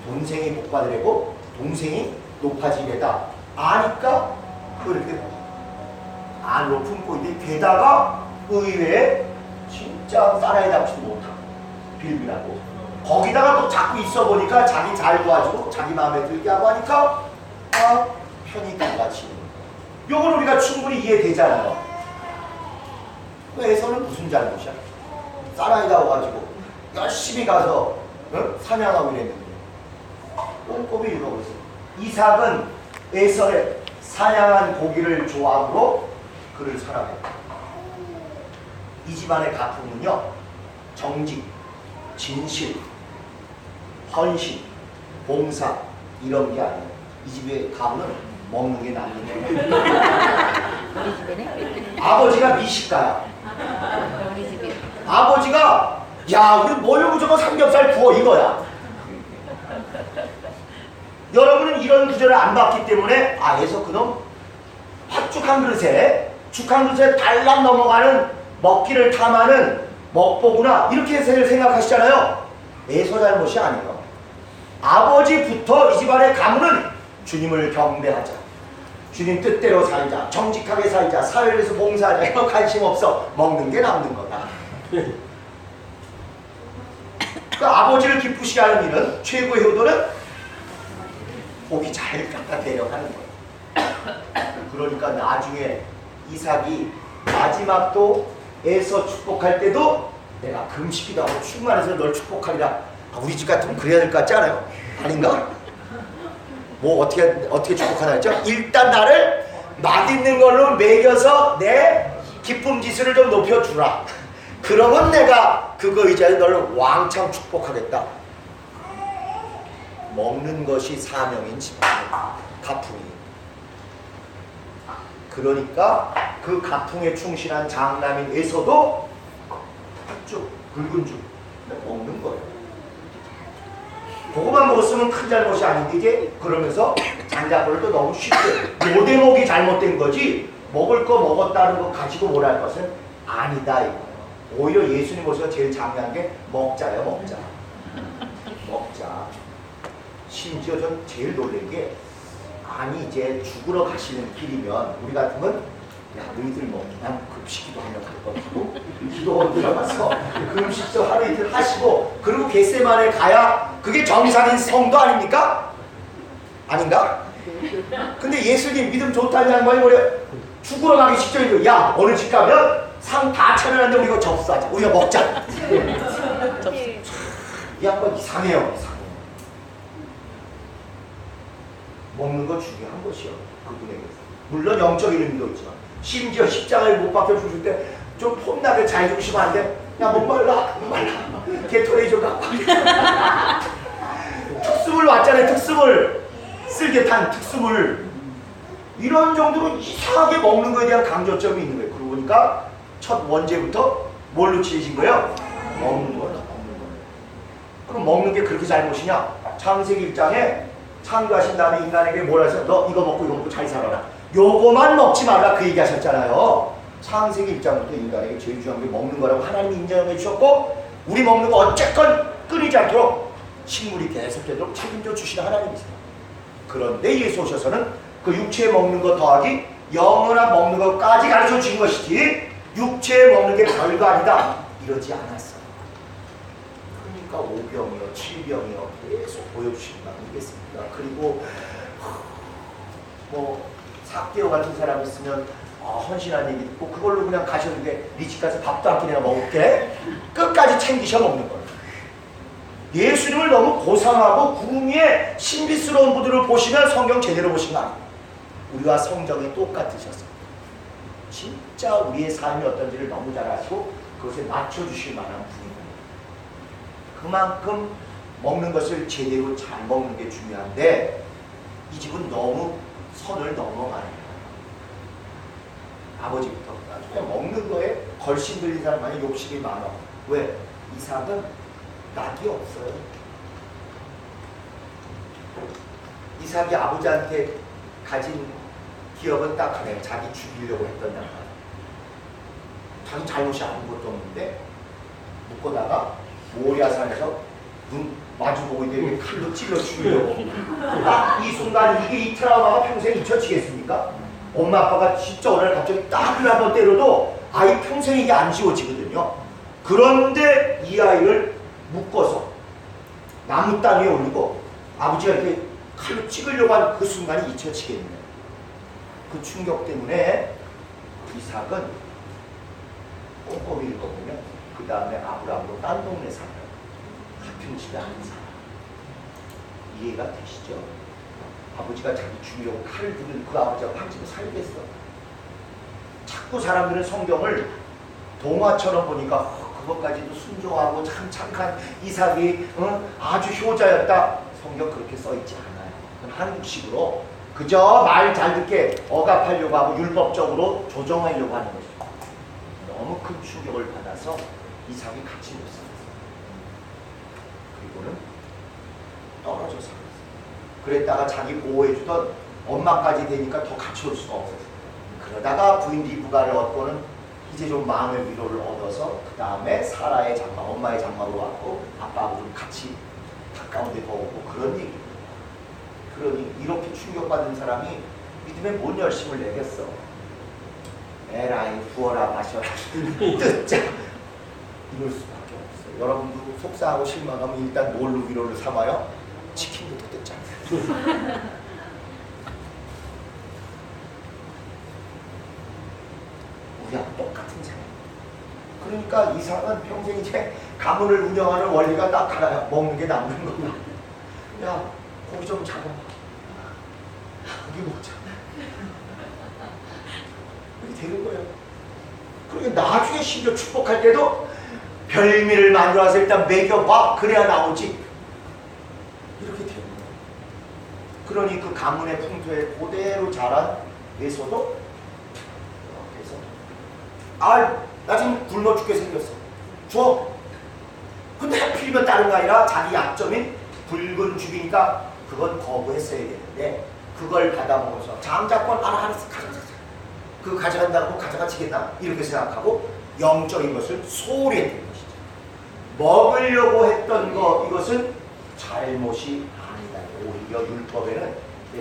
동생이 복받으려고 동생이 높아지겠다 아니까 그렇게 안 높은 고인데 게다가 의외에 진짜 사나이답지도 못하고 빌비라고 거기다가 또 자꾸 있어 보니까 자기 잘 도와주고 자기 마음에 들게 하고 하니까 편히 달라지는 요건 우리가 충분히 이해되잖아요. 에서는 무슨 잘못이야? 사나이다워 가지고 열심히 가서 사냥하고 이랬는데 꼼꼼히 읽어보세요. 이삭은 에서의 사냥한 고기를 좋아함으로 그를 사랑했다. 이 집안의 가풍은요, 정직, 진실, 헌신, 봉사 이런 게 아니에요. 이 집의 가문은 먹는 게 낫는 거예요. 우리 집에는 아버지가 미식가야. 우리 집에 아버지가 야 우리 뭘로 무조건 삼겹살 구워 이거야. 여러분은 이런 구절을 안 봤기 때문에 에서 그놈 팥죽한 그릇에 죽한 그릇에 달랑 넘어가는 먹기를 탐하는 먹보구나 이렇게 생각하시잖아요. 에서 잘못이 아니에요. 아버지부터 이 집안의 가문은 주님을 경배하자, 주님 뜻대로 살자, 정직하게 살자, 사회에서 봉사하자 이거 관심 없어. 먹는 게 남는 거다. 그 아버지를 기쁘시게 하는 일은 최고의 효도는 고기 잘 갖다 데려가는 거예요. 그러니까 나중에 이삭이 마지막도 에서 축복할 때도 내가 금식기도 하고 충만해서 널 축복하리라. 우리 집 같으면 그래야 될 것 같지 않아요? 아닌가? 뭐 어떻게 축복하나 했죠? 일단 나를 맛있는 걸로 먹여서 내 기쁨 지수를 좀 높여주라. 그러면 내가 그거 의지하에 너를 왕창 축복하겠다. 먹는 것이 사명인 집안의 가풍이. 그러니까 그 가풍에 충실한 장남인 에서도 쭉 굵은 죽 먹는 거예요. 그거만 먹었으면 큰 잘못이 아닌데 이제 그러면서 장자권을 너무 쉽게 요 대목이 잘못된 거지 먹을 거 먹었다는 거 가지고 뭘 할 것은 아니다 이거예요. 오히려 예수님 모습가 제일 장려한 게 먹자예요. 먹자. 심지어 전 제일 놀란 게 아니 이제 죽으러 가시는 길이면 우리 같으면 야 너희들 뭐 그냥 급식기도 하면 갈 것이고 기도원 들어가서 금식도 하루 이틀 하시고 그리고 겟세마네 가야 그게 정상인 성도 아닙니까? 아닌가? 근데 예수님 믿음 좋다는 양반이 뭐래? 죽으러 가기 직전이고 야 어느 집 가면 상 다 차려놨는데 우리 이거 접수하자. 우리가 먹자. 이 양반 이상해요. 먹는 거 중요한 것이요. 그분에게. 물론 영적인 의미도 있지만 심지어 십자가에 못 박혀 죽을 때 좀 폼나게 잘 죽으시면 안 돼? 야 목말라. 게토레이 좀 갖고 특수물 왔잖아요. 특수물. 쓸개탄 특수물. 이런 정도로 이상하게 먹는 거에 대한 강조점이 있는 거예요. 그러고 보니까 첫 원제부터 뭘로 치신 거예요? 먹는 거예요. 그럼 먹는 게 그렇게 잘못이냐? 창세기 1장에 창조하신 다음에 인간에게 뭐라 해서 너 이거 먹고 잘 살아라. 요거만 먹지 말라 그 얘기 하셨잖아요. 창세기 1장부터 인간에게 제일 중요한 게 먹는 거라고 하나님이 인정해 주셨고 우리 먹는 거 어쨌건 끊이지 않도록 식물이 계속되도록 책임져 주시는 하나님이세요. 그런데 예수 오셔서는 그 육체에 먹는 거 더하기 영원한 먹는 것까지 가르쳐 주신 것이지 육체에 먹는 게 별거 아니다 이러지 않았어요. 그러니까 오병이요 칠병이요 계속 보여주시는 거 아니겠습니까? 그리고 뭐 삭개오 같은 사람 있으면 헌신한 얘기 듣고 그걸로 그냥 가셨는데 네 집 가서 밥도 한 끼 내가 먹을게 끝까지 챙기셔 먹는 거예요. 예수님을 너무 고상하고 구미의 신비스러운 분들을 보시면 성경 제대로 보신 거 아니에요. 우리와 성정이 똑같으셨어요. 진짜 우리의 삶이 어떤지를 너무 잘 아시고 그것에 맞춰주실 만한 분이에요. 그만큼 먹는 것을 제대로 잘 먹는 게 중요한데 이 집은 너무 선을 넘어가요. 아버지부터 그냥 먹는 거에 걸신 들린 사람 많이 욕심이 많아. 왜? 이삭은 낙이 없어요. 이삭이 아버지한테 가진 기억은 딱 하나요. 자기 죽이려고 했던 양반. 자기 잘못이 아무것도 없는데 묶어다가 모리아산에서 눈 마주보고 있는데 칼로 찔러 죽이려고. 딱 이 순간 이게 이 트라우마가 평생 잊혀지겠습니까? 엄마 아빠가 진짜 어느 날 갑자기 딱을 한번 때려도 아이 평생 이게 안 지워지거든요. 그런데 이 아이를 묶어서 나무 땅 위에 올리고 아버지가 이렇게 칼로 찍으려고 하는 그 순간이 잊혀지겠네요. 그 충격 때문에 이삭은 꼼꼼히 읽어보면 그 다음에 아브라함으로 딴 동네 살아요. 같은 집에 안 살아요. 이해가 되시죠? 아버지가 자기 죽이려고 칼을 들은 그 아버지가 한 집에 살겠어. 자꾸 사람들은 성경을 동화처럼 보니까 그것까지도 순종하고 참 착한 이삭이 아주 효자였다. 성경 그렇게 써있지 않아요. 그건 한국식으로 그저 말 잘 듣게 억압하려고 하고 율법적으로 조정하려고 하는 것이죠. 너무 큰 충격을 받아서 이삭이 같이 못 살았어요. 그리고는 떨어져 살았어요. 그랬다가 자기 보호해주던 엄마까지 되니까 더 같이 올 수가 없었어요. 그러다가 부인 리브가를 얻고는 이제 좀 마음의 위로를 얻어서 그 다음에 사라의 장막, 엄마의 장막으로 왔고 아빠하고 좀 같이 가까운 데 더 오고 그런 얘기입니다. 그러니 이렇게 충격받은 사람이 믿음에 뭔 열심을 내겠어. 에라이 부어라 마셔라 뜯자 이럴 수밖에 없어요. 여러분도 속상하고 실망하면 일단 뭘로 위로를 삼아요? 치킨부터 뜯자. 우리하고 똑같은 사람. 그러니까 이삭은 평생 이제 가문을 운영하는 원리가 딱 하나야. 먹는 게 남는 거고. 야 고기 좀 잡아. 고기 먹자. 이렇게 되는 거예요. 그러니까 나중에 심지어 축복할 때도 별미를 만들어서 일단 먹여봐. 그래야 나오지. 이렇게 되는 거예요. 그러니 그 가문의 풍토에 그대로 자란 에서도 나 지금 굶어 죽게 생겼어. 줘. 근데 하필이면 다른 거 아니라 자기 약점인 붉은 죽이니까 그건 거부했어야 되는데 그걸 받아먹어서 장자권 알아서 가져가자. 그거 가져간다고 가져가지겠다 이렇게 생각하고 영적인 것을 소홀히 했던 것이죠. 먹으려고 했던 거 이것은 잘못이 아니다. 오히려 율법에는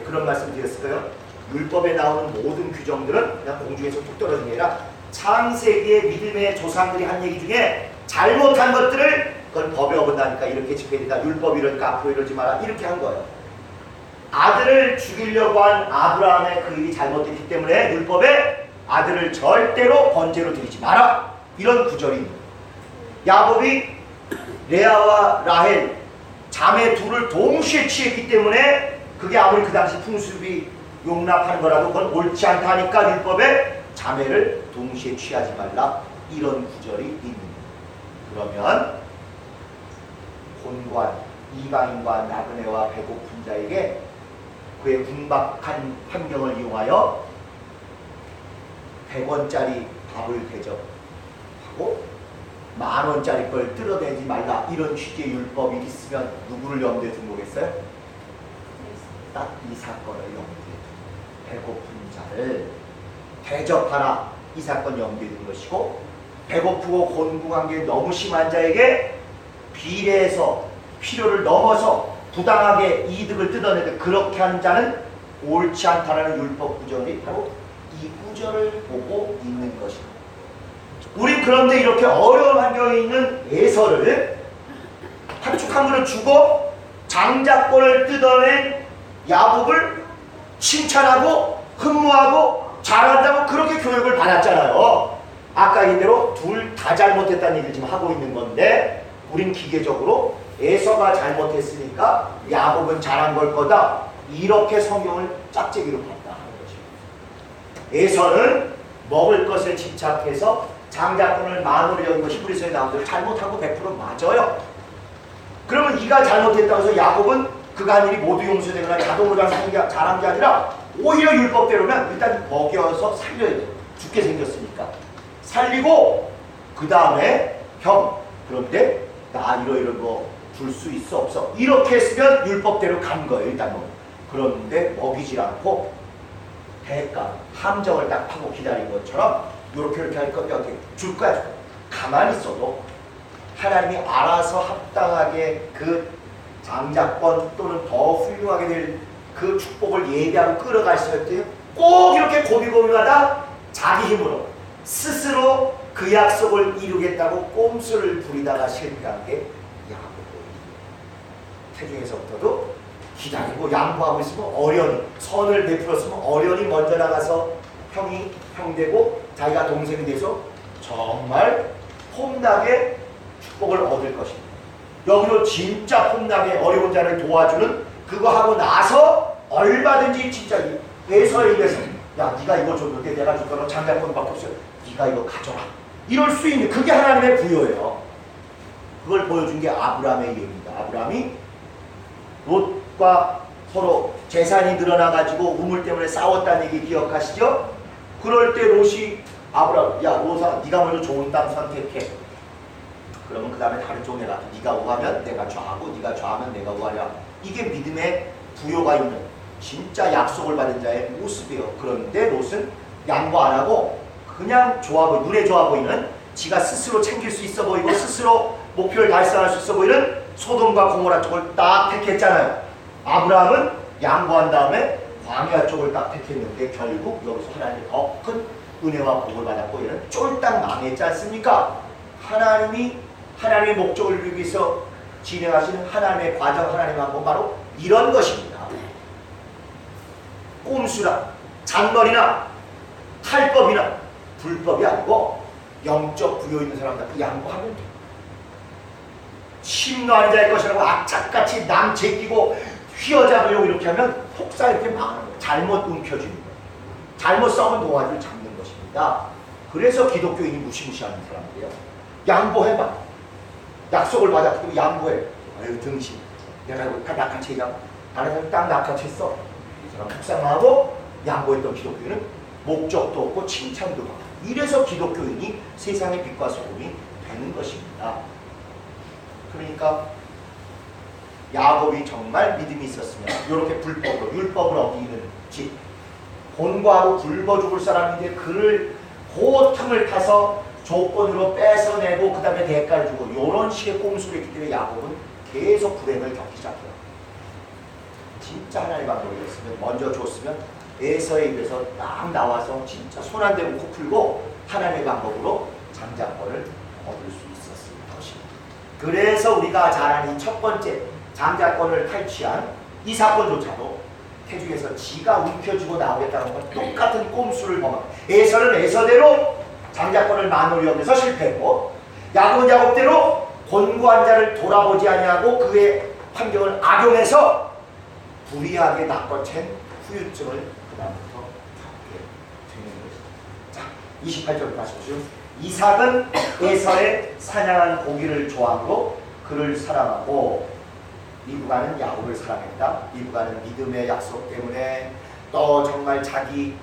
그런 말씀 드렸을까요? 율법에 나오는 모든 규정들은 그냥 공중에서 툭 떨어진 게 아니라 창세기의 믿음의 조상들이 한 얘기 중에 잘못한 것들을 그걸 법에 어긋나니까 이렇게 지켜야 된다. 율법이 이러니까 앞으로 이러지 마라. 이렇게 한 거예요. 아들을 죽이려고 한 아브라함의 그 일이 잘못됐기 때문에 율법에 아들을 절대로 번제로 드리지 마라. 이런 구절이 야곱이 레아와 라헬 자매 둘을 동시에 취했기 때문에 그게 아무리 그 당시 풍습이 용납하는 거라도 그건 옳지 않다니까 율법에 자매를 동시에 취하지 말라 이런 구절이 있는 거예요. 그러면 곤관, 이방인과 나그네와 배고픈 자에게 그의 궁박한 환경을 이용하여 100원짜리 밥을 대접하고 10,000원짜리 걸 뜯어내지 말라 이런 취지의 율법이 있으면 누구를 염두에 둔 거겠어요? 딱 이 사건을 염두에 둔 배고픈 자를 대접하라 이 사건 염두에 둔 것이고 배고프고 곤궁한 게 너무 심한 자에게 비례해서 필요를 넘어서 부당하게 이득을 뜯어내듯 그렇게 하는 자는 옳지 않다라는 율법 구절이 바로 이 구절을 보고 있는 것입니다. 우리 그런데 이렇게 어려운 환경에 있는 에서를 한축한 그릇 주고 장자권을 뜯어낸 야곱을 칭찬하고 흠모하고 잘한다고 그렇게 교육을 받았잖아요. 아까 이대로 둘 다 잘못했다는 얘기를 지금 하고 있는 건데 우린 기계적으로 에서가 잘못했으니까 야곱은 잘한 걸 거다 이렇게 성경을 짝재기로 봤다 하는 거죠. 에서는 먹을 것에 집착해서 장자권을 만으로 여긴 것이 히브리서에 나온 대로 잘못한 거 100% 맞아요. 그러면 이가 잘못했다고 해서 야곱은 그가 한 일이 모두 용서되거나 자동으로 잘한 게 아니라 오히려 율법대로면 일단 먹여서 살려야 돼. 죽게 생겼으니까. 살리고 그 다음에 형 그런데 나 이러이러 뭐 줄 수 있어 없어 이렇게 했으면 율법대로 간 거예요. 일단 뭐. 그런데 먹이질 않고 대가 함정을 딱 파고 기다린 것처럼 이렇게 할 거야. 줄 거야. 가만히 있어도 하나님이 알아서 합당하게 그 장자권 또는 더 훌륭하게 될 그 축복을 예비하고 끌어갈 수 있대요. 꼭 이렇게 고비고비마다 자기 힘으로 스스로 그 약속을 이루겠다고 꼼수를 부리다가 실패한 게 야곱이에요. 태중에서부터도 기다리고 양보하고 있으면 어련히 선을 베풀었으면 어련히 먼저 나가서 형이 형 되고 자기가 동생이 돼서 정말 폼나게 축복을 얻을 것입니다. 여기로 진짜 폼나게 어려운 자를 도와주는 그거 하고 나서 얼마든지 진짜 에서에 의해서 야 네가 이거 줬는데 내가 줄 거는 장작권밖에 없어요. 네가 이거 가져라. 이럴 수 있는 그게 하나님의 부여예요. 그걸 보여준 게 아브라함의 예입니다. 아브라함이 롯과 서로 재산이 늘어나가지고 우물 때문에 싸웠다는 얘기 기억하시죠? 그럴 때 롯이 아브라함 야 롯아 네가 먼저 좋은 땅 선택해. 그러면 그 다음에 다른 쪽에 가서 네가 우하면 내가 좌하고 네가 좌하면 내가 우하랴. 이게 믿음의 부여가 있는 진짜 약속을 받은 자의 모습이에요. 그런데 롯은 양보 안 하고 그냥 좋아 보이 눈에 좋아 보이는 지가 스스로 챙길 수 있어 보이고 스스로 목표를 달성할 수 있어 보이는 소돔과 고모라 쪽을 딱 택했잖아요. 아브라함은 양보한 다음에 광야 쪽을 딱 택했는데 결국 여기서 하나님의 더 큰 은혜와 복을 받았고 얘는 쫄딱 망했지 않습니까? 하나님이 하나님의 목적을 이루기 위해서 진행하시는 하나님의 과정, 하나님의 방법 바로 이런 것입니다. 꼼수나 잔머리나 탈법이나 불법이 아니고 영적 부여 있는 사람한테 양보하면 돼. 심노하는 자의 것이라고 악착같이 남 제끼고 휘어잡으려고 이렇게 하면 폭삭 이렇게 막 잘못 움켜쥐는 거예요. 잘못 싸우면 동아리를 잡는 것입니다. 그래서 기독교인이 무시무시하는 사람들이에요. 양보해봐. 약속을 받았고 양보해. 아유 등신. 내가 이거 다 낙하채이다. 다른 사람이 딱 낙하채했어. 이 사람 속상하고 양보했던 기독교인은 목적도 없고 칭찬도 받고. 이래서 기독교인이 세상의 빛과 소금이 되는 것입니다. 그러니까 야곱이 정말 믿음이 있었으면 이렇게 불법으로 율법을 어기는 집 본과로 굶어 죽을 사람인데 그를 그 틈을 타서 조건으로 뺏어내고 그 다음에 대가를 주고 이런 식의 꼼수를 했기 때문에 야곱은 계속 불행을 겪기 시작해요. 진짜 하나님의 방법이었으면 먼저 줬으면 에서의 입에서 딱 나와서 진짜 손 안 대고 코 풀고 하나님의 방법으로 장자권을 얻을 수 있었을 것입니다. 그래서 우리가 잘 아는 첫 번째 장자권을 탈취한 이 사건조차도 태중에서 지가 움켜쥐고 나오겠다는 건 똑같은 꼼수를 범합니다. 에서는 에서대로 장자권을 나누려 해서 실패했고 야곱은 야곱대로 곤고한 자를 돌아보지 아니하고 그의 환경을 악용해서 불의하게 낚아챈 후유증을 그다음부터 겪게 되는 것입니다. 자, 28절 다시 보시죠. 이삭은 에서의 사냥한 고기를 좋아하고 그를 사랑하고 리브가는 야곱을 사랑했다. 리브가는 믿음의 약속 때문에 또 정말 자기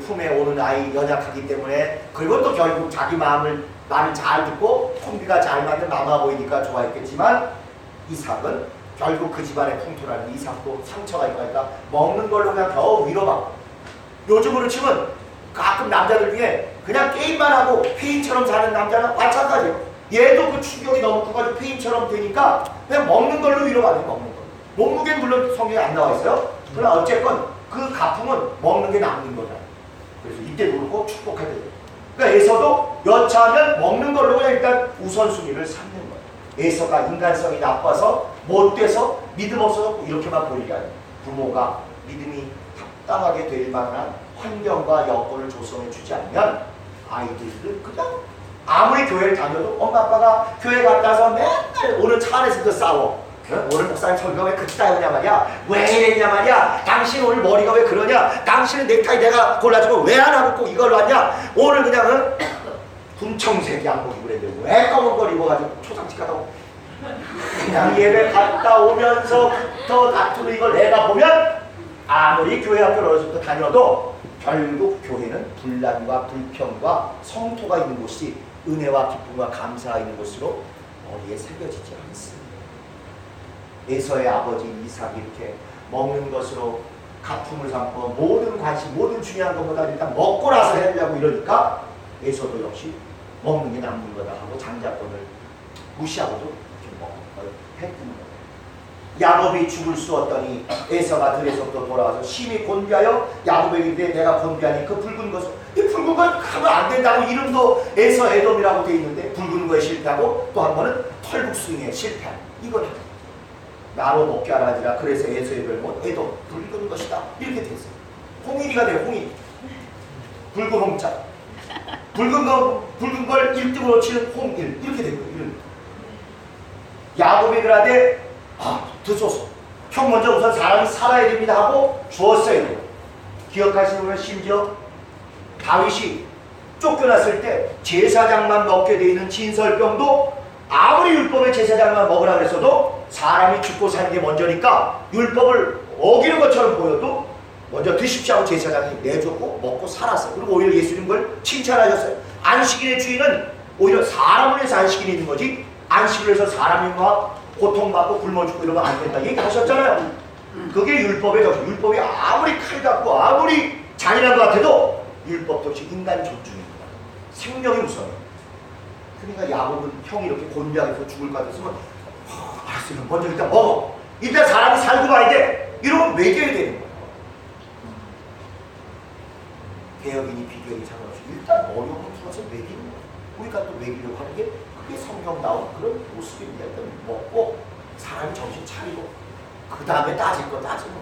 품에 오는 아이 연약하기 때문에 그리고 또 결국 자기 말을 잘 듣고 콤비가 잘 맞는 마마 보이니까 좋아했겠지만 이삭은 결국 그 집안의 풍토라는 이삭도 상처가 있으니까 먹는 걸로 그냥 겨우 위로받고 요즘으로 치면 가끔 남자들 중에 그냥 게임만 하고 페인처럼 사는 남자는 마찬가지예요. 얘도 그 충격이 너무 커가지고 페인처럼 되니까 그냥 먹는 걸로 위로받는 먹는 걸로. 몸무게는 물론 성경에 안 나와 있어요. 그러나 어쨌건 그 가풍은 먹는 게 남는 거다. 그래서 이때도 그렇고 축복해야 돼요. 그러니까 에서도 여차하면 먹는 걸로 그냥 일단 우선순위를 삼는 거예요. 에서가 인간성이 나빠서 못돼서 믿음 없어서 이렇게만 보이게 하는 부모가 믿음이 합당하게 될 만한 환경과 여건을 조성해 주지 않으면 아이들은 그냥 아무리 교회를 다녀도 엄마 아빠가 교회 갔다 와서 맨날 오늘 차 안에서도 싸워. 오늘 목사님 설교가 왜 그렇게 따였냐 말이야. 왜 이랬냐 말이야. 당신 오늘 머리가 왜 그러냐. 당신은 넥타이 내가 골라주고 왜 안 하고 꼭 이걸로 왔냐. 오늘 그냥은 분청색 양복 입으래 되고 왜 검은 걸 입어가지고 초상집 갔다 오고 그냥 예배 갔다 오면서부터 다투는 이걸 내가 보면 아무리 교회 학교를 어렸을 때 다녀도 결국 교회는 분란과 불평과 성토가 있는 곳이 은혜와 기쁨과 감사가 있는 곳으로 머리에 새겨지지 않습니다. 에서의 아버지 이삭이 이렇게 먹는 것으로 가품을 삼고 모든 관심, 모든 중요한 것보다 일단 먹고 나서 하려고 이러니까 에서도 역시 먹는 게 남는 거다 하고 장자권을 무시하고도 이렇게 먹는 걸 했던 거예요. 야곱이 죽을 수 없더니 에서가 들에서부터 돌아와서 심히 곤비하여 야곱에게 이르되 내가 곤비하니 그 붉은 것을 이 붉은 걸 하면 안 된다고 이름도 에서 에돔이라고 되어 있는데 붉은 거에 실패하고 또 한 번은 털북숭이에 실패한 이걸 나로 먹게 하라 하지라 그래서 에서의 별명 에돔 붉은 것이다 이렇게 됐어요. 홍일이가 돼요. 홍일 붉은 홍자 붉은 걸 1등으로 치는 홍일 이렇게 된 거예요. 이름. 야곱이 그러되 듣소서 형 먼저 우선 사람이 살아야 됩니다 하고 주었어야 돼요. 기억하시는 심지어 다윗이 쫓겨났을 때 제사장만 먹게 돼 있는 진설병도 아무리 율법의 제사장만 먹으라 그랬어도 사람이 죽고 사는 게 먼저니까 율법을 어기는 것처럼 보여도 먼저 드십시오 하고 제사장이 내줬고 먹고 살았어요. 그리고 오히려 예수님 그걸 칭찬하셨어요. 안식일의 주인은 오히려 사람을 위해서 안식일이 있는 거지 안식을 해서 사람이 막 고통받고 굶어 죽고 이러면 안 된다 얘기하셨잖아요. 그게 율법의 덕이. 율법이 아무리 칼 같고 아무리 잔인한 것 같아도 율법 덕이 인간 존중입니다. 생명이 우선이에요. 그러니까 야곱은 형이 이렇게 곤비하게 죽을 것 같았으면 알았어요. 먼저 일단 먹어. 일단 사람이 살고 봐야 돼. 이러면 먹여야 되는 거예요. 개혁이니 비교이니 상관없이 일단 어려움을 풀어서 먹이는 거예요. 우리가 또 먹이려고 하는 게 그게 성경다운 그런 모습입니다. 일단 먹고 사람이 정신 차리고 그 다음에 따질 거 따지는 거.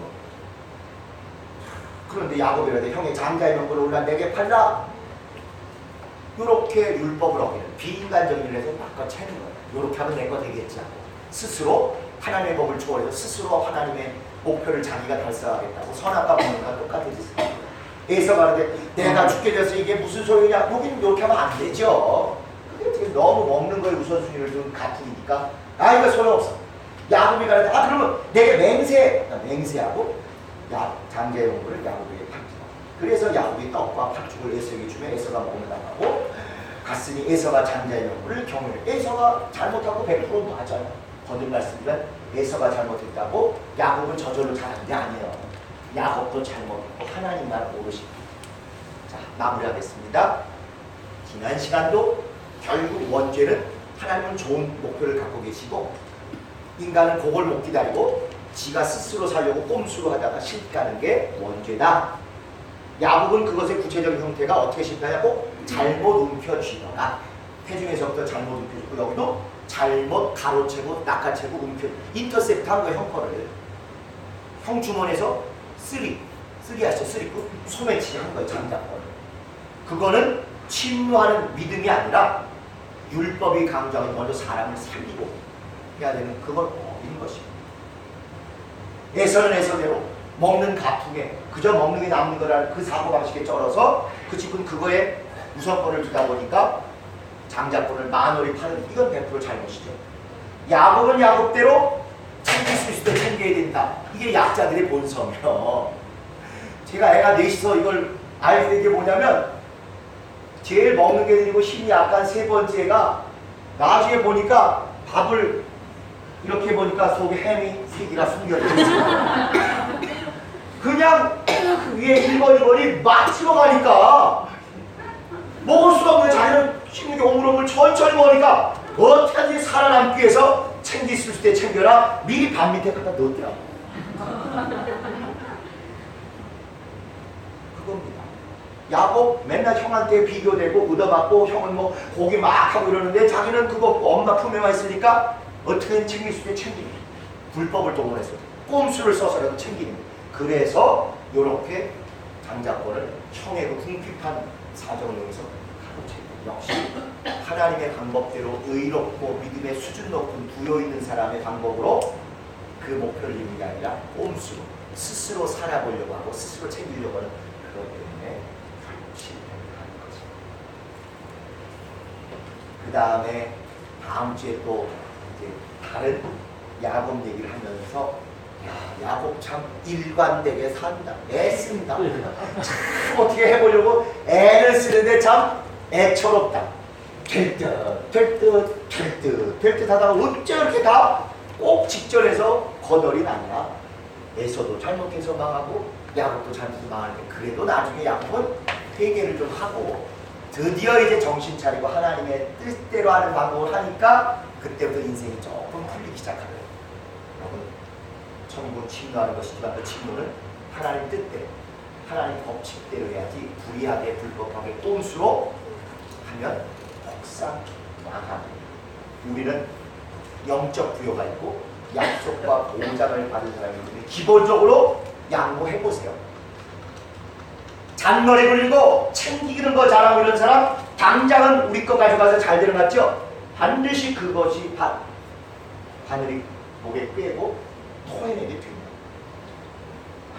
그런데 야곱이라도 형의 장자의 명분을 올라 내게 팔라. 이렇게 율법을 어기는 비인간적인 일에서 바꿔채는 거예요. 이렇게 하면 내 거 되겠지 하고 스스로 하나님의 법을 초월해서 스스로 하나님의 목표를 자기가 달성하겠다고 선악과 분노가 똑같아졌어요. 에서가 그러는데 내가 죽게 돼서 이게 무슨 소용이냐. 여기는 이렇게 하면 안 되죠. 너무 먹는 거에 우선순위를 둔 가풍이니까 이거 소용없어. 야곱이 가는데 그러면 내게 맹세하고 장자의 용부를 야곱에게 팔기다. 그래서 야곱이 떡과 팥죽을 에서에게 주면 에서가 먹으면 나가고 갔으니 에서가 장자의 용부를 경외해. 에서가 잘못하고 100% 맞아요. 거듭 말씀이란 에서가 잘못했다고 야곱은 저절로 잘한 게 아니에요. 야곱도 잘못했고 하나님만 모르시고. 자, 마무리하겠습니다. 지난 시간도 결국 원죄는 하나님은 좋은 목표를 갖고 계시고 인간은 그걸 못 기다리고 지가 스스로 살려고 꼼수로 하다가 실패하는 게 원죄다. 야곱은 그것의 구체적인 형태가 어떻게 실패하냐고 잘못 움켜쥐거나 태중에서부터 잘못 움켜쥐고 여기도 잘못 가로채고 낚아채고 인터셉트한 거예요. 형 거를 형 주머니에서 쓰리 아시죠? 쓰리고 소매치기 한 거예요. 장작거를. 그거는 침노하는 믿음이 아니라 율법이 강조하는 먼저 사람을 살리고 해야 되는 그걸 어긴 것입니다. 에서는 에서대로 먹는 가풍에 그저 먹는 게 남는 거라는 그 사고방식에 쩔어서 그 집은 그거에 우선권을 두다 보니까 장자권을 만원이 파는 이건 100% 잘못이죠. 야곱은 야곱대로 챙길 수 있을 때 챙겨야 된다. 이게 약자들의 본성이에요. 제가 애가 넷이서 이걸 알게 된 게 뭐냐면 제일 먹는 게 들리고 힘이 약간 세 번째가 나중에 보니까 밥을 이렇게 보니까 속에 햄이 3개가 숨겨있어요. 그냥 그 위에 1번, 2번이 막 집어가니까 먹을 수가 없는 자기는 씹는 게 오물오물 천천히 먹으니까 어떻게든지 살아남기 위해서 챙길 수 있을 때 챙겨라. 미리 밥 밑에 갖다 넣었더라고. 그겁니다. 야곱 맨날 형한테 비교되고 얻어맞고 형은 뭐 고기 막 하고 이러는데 자기는 그거 엄마 품에만 있으니까 어떻게든 챙길 수 있게 챙기는 거예요. 불법을 동원해서 꼼수를 써서라도 챙기는 거예요. 그래서 이렇게 장자권을 형의 그 궁핍한 사정을 여기서 가로채고 역시 하나님의 방법대로 의롭고 믿음의 수준 높은 부여 있는 사람의 방법으로 그 목표를 이루는 게 아니라 꼼수로 스스로 살아보려고 하고 스스로 챙기려고 하는 그것 때문에 실패하는 거지. 그 다음에 다음 주에 또 이제 다른 야곱 얘기를 하면서 야곱 참 일관되게 산다. 애쓴다. 참 어떻게 해보려고 애를 쓰는데 참 애처롭다. 될 듯 하다가 어째 이렇게 다 꼭 직전에서 거덜이 나냐. 에서도 잘못해서 망하고 야곱도 잘못해서 망하는데 그래도 나중에 야곱은 회개를 좀 하고 드디어 이제 정신 차리고 하나님의 뜻대로 하는 방법을 하니까 그때부터 인생이 조금 풀리기 시작하더라고요. 여러분 천군 침노하는 것이지만 그 침노는 하나님 뜻대로, 하나님 법칙대로 해야지 불의하게 불법하게 똔수로 하면 폭삭 망합니다. 우리는 영적 부여가 있고 약속과 보장을 받은 사람이기 때문에 기본적으로 양보해보세요. 잔머리 굴리고 챙기는 거 잘하고 이런 사람 당장은 우리 거 가져가서 잘 되는 것 같죠? 반드시 그것이 바늘이 목에 꿰고 토해내게 됩니다.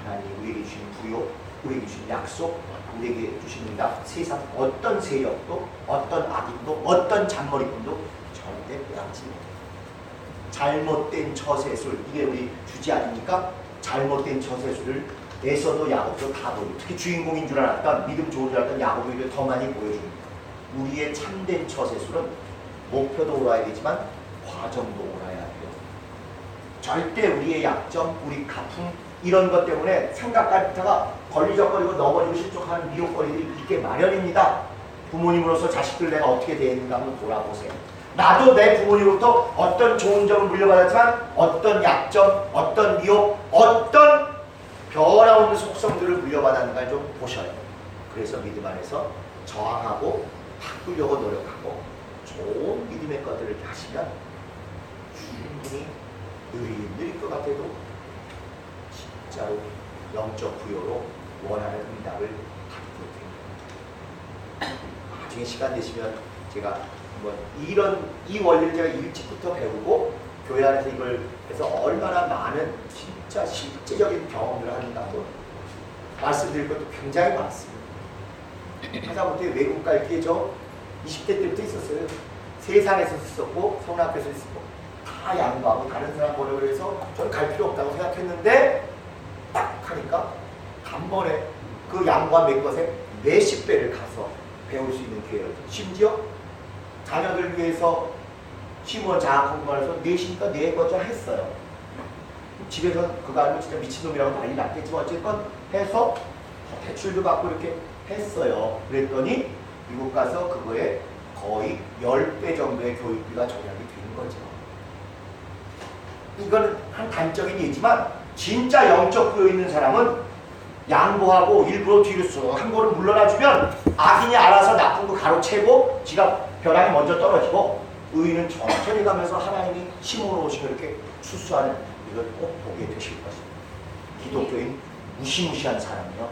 하나님 우리에게 주신 부요, 우리에게 주신 약속, 우리에게 주십니다. 세상 어떤 세력도 어떤 악인도 어떤 잔머리꾼도 절대 빼앗지 못해요. 잘못된 처세술, 이게 우리 주제 아닙니까? 잘못된 처세술을 에서도 야곱도 다 보여. 특히 주인공인 줄 알았던, 믿음 좋은 줄 알았던 야곱에게 더 많이 보여줍니다. 우리의 참된 처세술은 목표도 오라야 되지만 과정도 오라야 돼요. 절대 우리의 약점, 우리 가풍 이런 것 때문에 생각하다가 걸리적거리고 넘어지고 실족하는 미혹거리들이 있게 마련입니다. 부모님으로서 자식들 내가 어떻게 대했는가 한번 돌아보세요. 나도 내 부모님으로부터 어떤 좋은 점을 물려받았지만 어떤 약점, 어떤 미혹, 어떤 변화없는 속성들을 물려받았는가 좀 보셔요. 그래서 믿음 안에서 저항하고 바꾸려고 노력하고 좋은 믿음의 것들을 이렇게 하시면 충분히 느릴 것 같아도 진짜로 영적 부여로 원하는 응답을 받게 됩니다. 나중에 시간 되시면 제가 한번 이 원리를 제가 일찍부터 배우고 교회 안에서 이걸 해서 얼마나 많은 진짜 실제적인 경험을 하는가 한번 말씀드릴 것도 굉장히 많습니다. 하다못해 외국 갈 때 저 20대 때부터 있었어요. 세상에서 있었고 성악에서 있었고 다 양보하고 다른 사람 보려고 해서 저는 갈 필요 없다고 생각했는데 딱 하니까 단번에 그 양보한 몇 것에 몇십 배를 가서 배울 수 있는 기회를, 심지어 자녀들 위해서 시몬 자학 공부해서 내시니까 내거자 했어요. 집에서 그거 알고 진짜 미친놈이라고 난리 났겠지만 어쨌건 해서 대출도 받고 이렇게 했어요. 그랬더니 미국 가서 그거에 거의 10배 정도의 교육비가 절약이 되는 거죠. 이거는 한 단적인 예지만 진짜 영적 부여 있는 사람은 양보하고 일부러 뒤로 쑥한 걸음 물러나주면 악인이 알아서 나쁜 거 가로채고 지가 벼랑이 먼저 떨어지고 의인은 천천히 가면서 하나님이 심어놓으시고 이렇게 추수하는 이걸 꼭 보게 되실 것입니다. 기독교인 무시무시한 사람이요.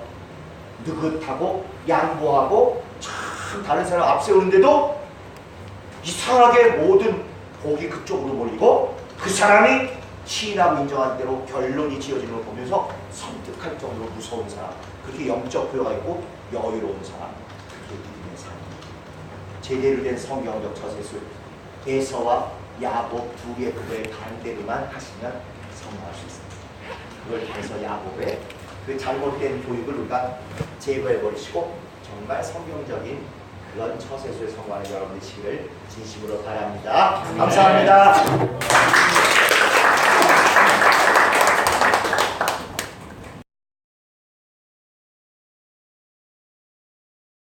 느긋하고 양보하고 참 다른 사람 앞세우는데도 이상하게 모든 복이 그쪽으로 몰리고 그 사람이 시인하고 인정한 대로 결론이 지어지는 걸 보면서 섬뜩할 정도로 무서운 사람, 그렇게 영적 부여가 있고 여유로운 사람, 그게 믿음의 사람입니다. 제대로 된 성경적 처세술, 에서와 야곱 두 개의 그거의 반대로만 하시면 성공할 수 있습니다. 그걸 통해서 야곱의 그 잘못된 교육을 우리가 제거해버리시고 정말 성경적인 그런 처세술에 성공하는 여러분 되시기를 진심으로 바랍니다. 감사합니다.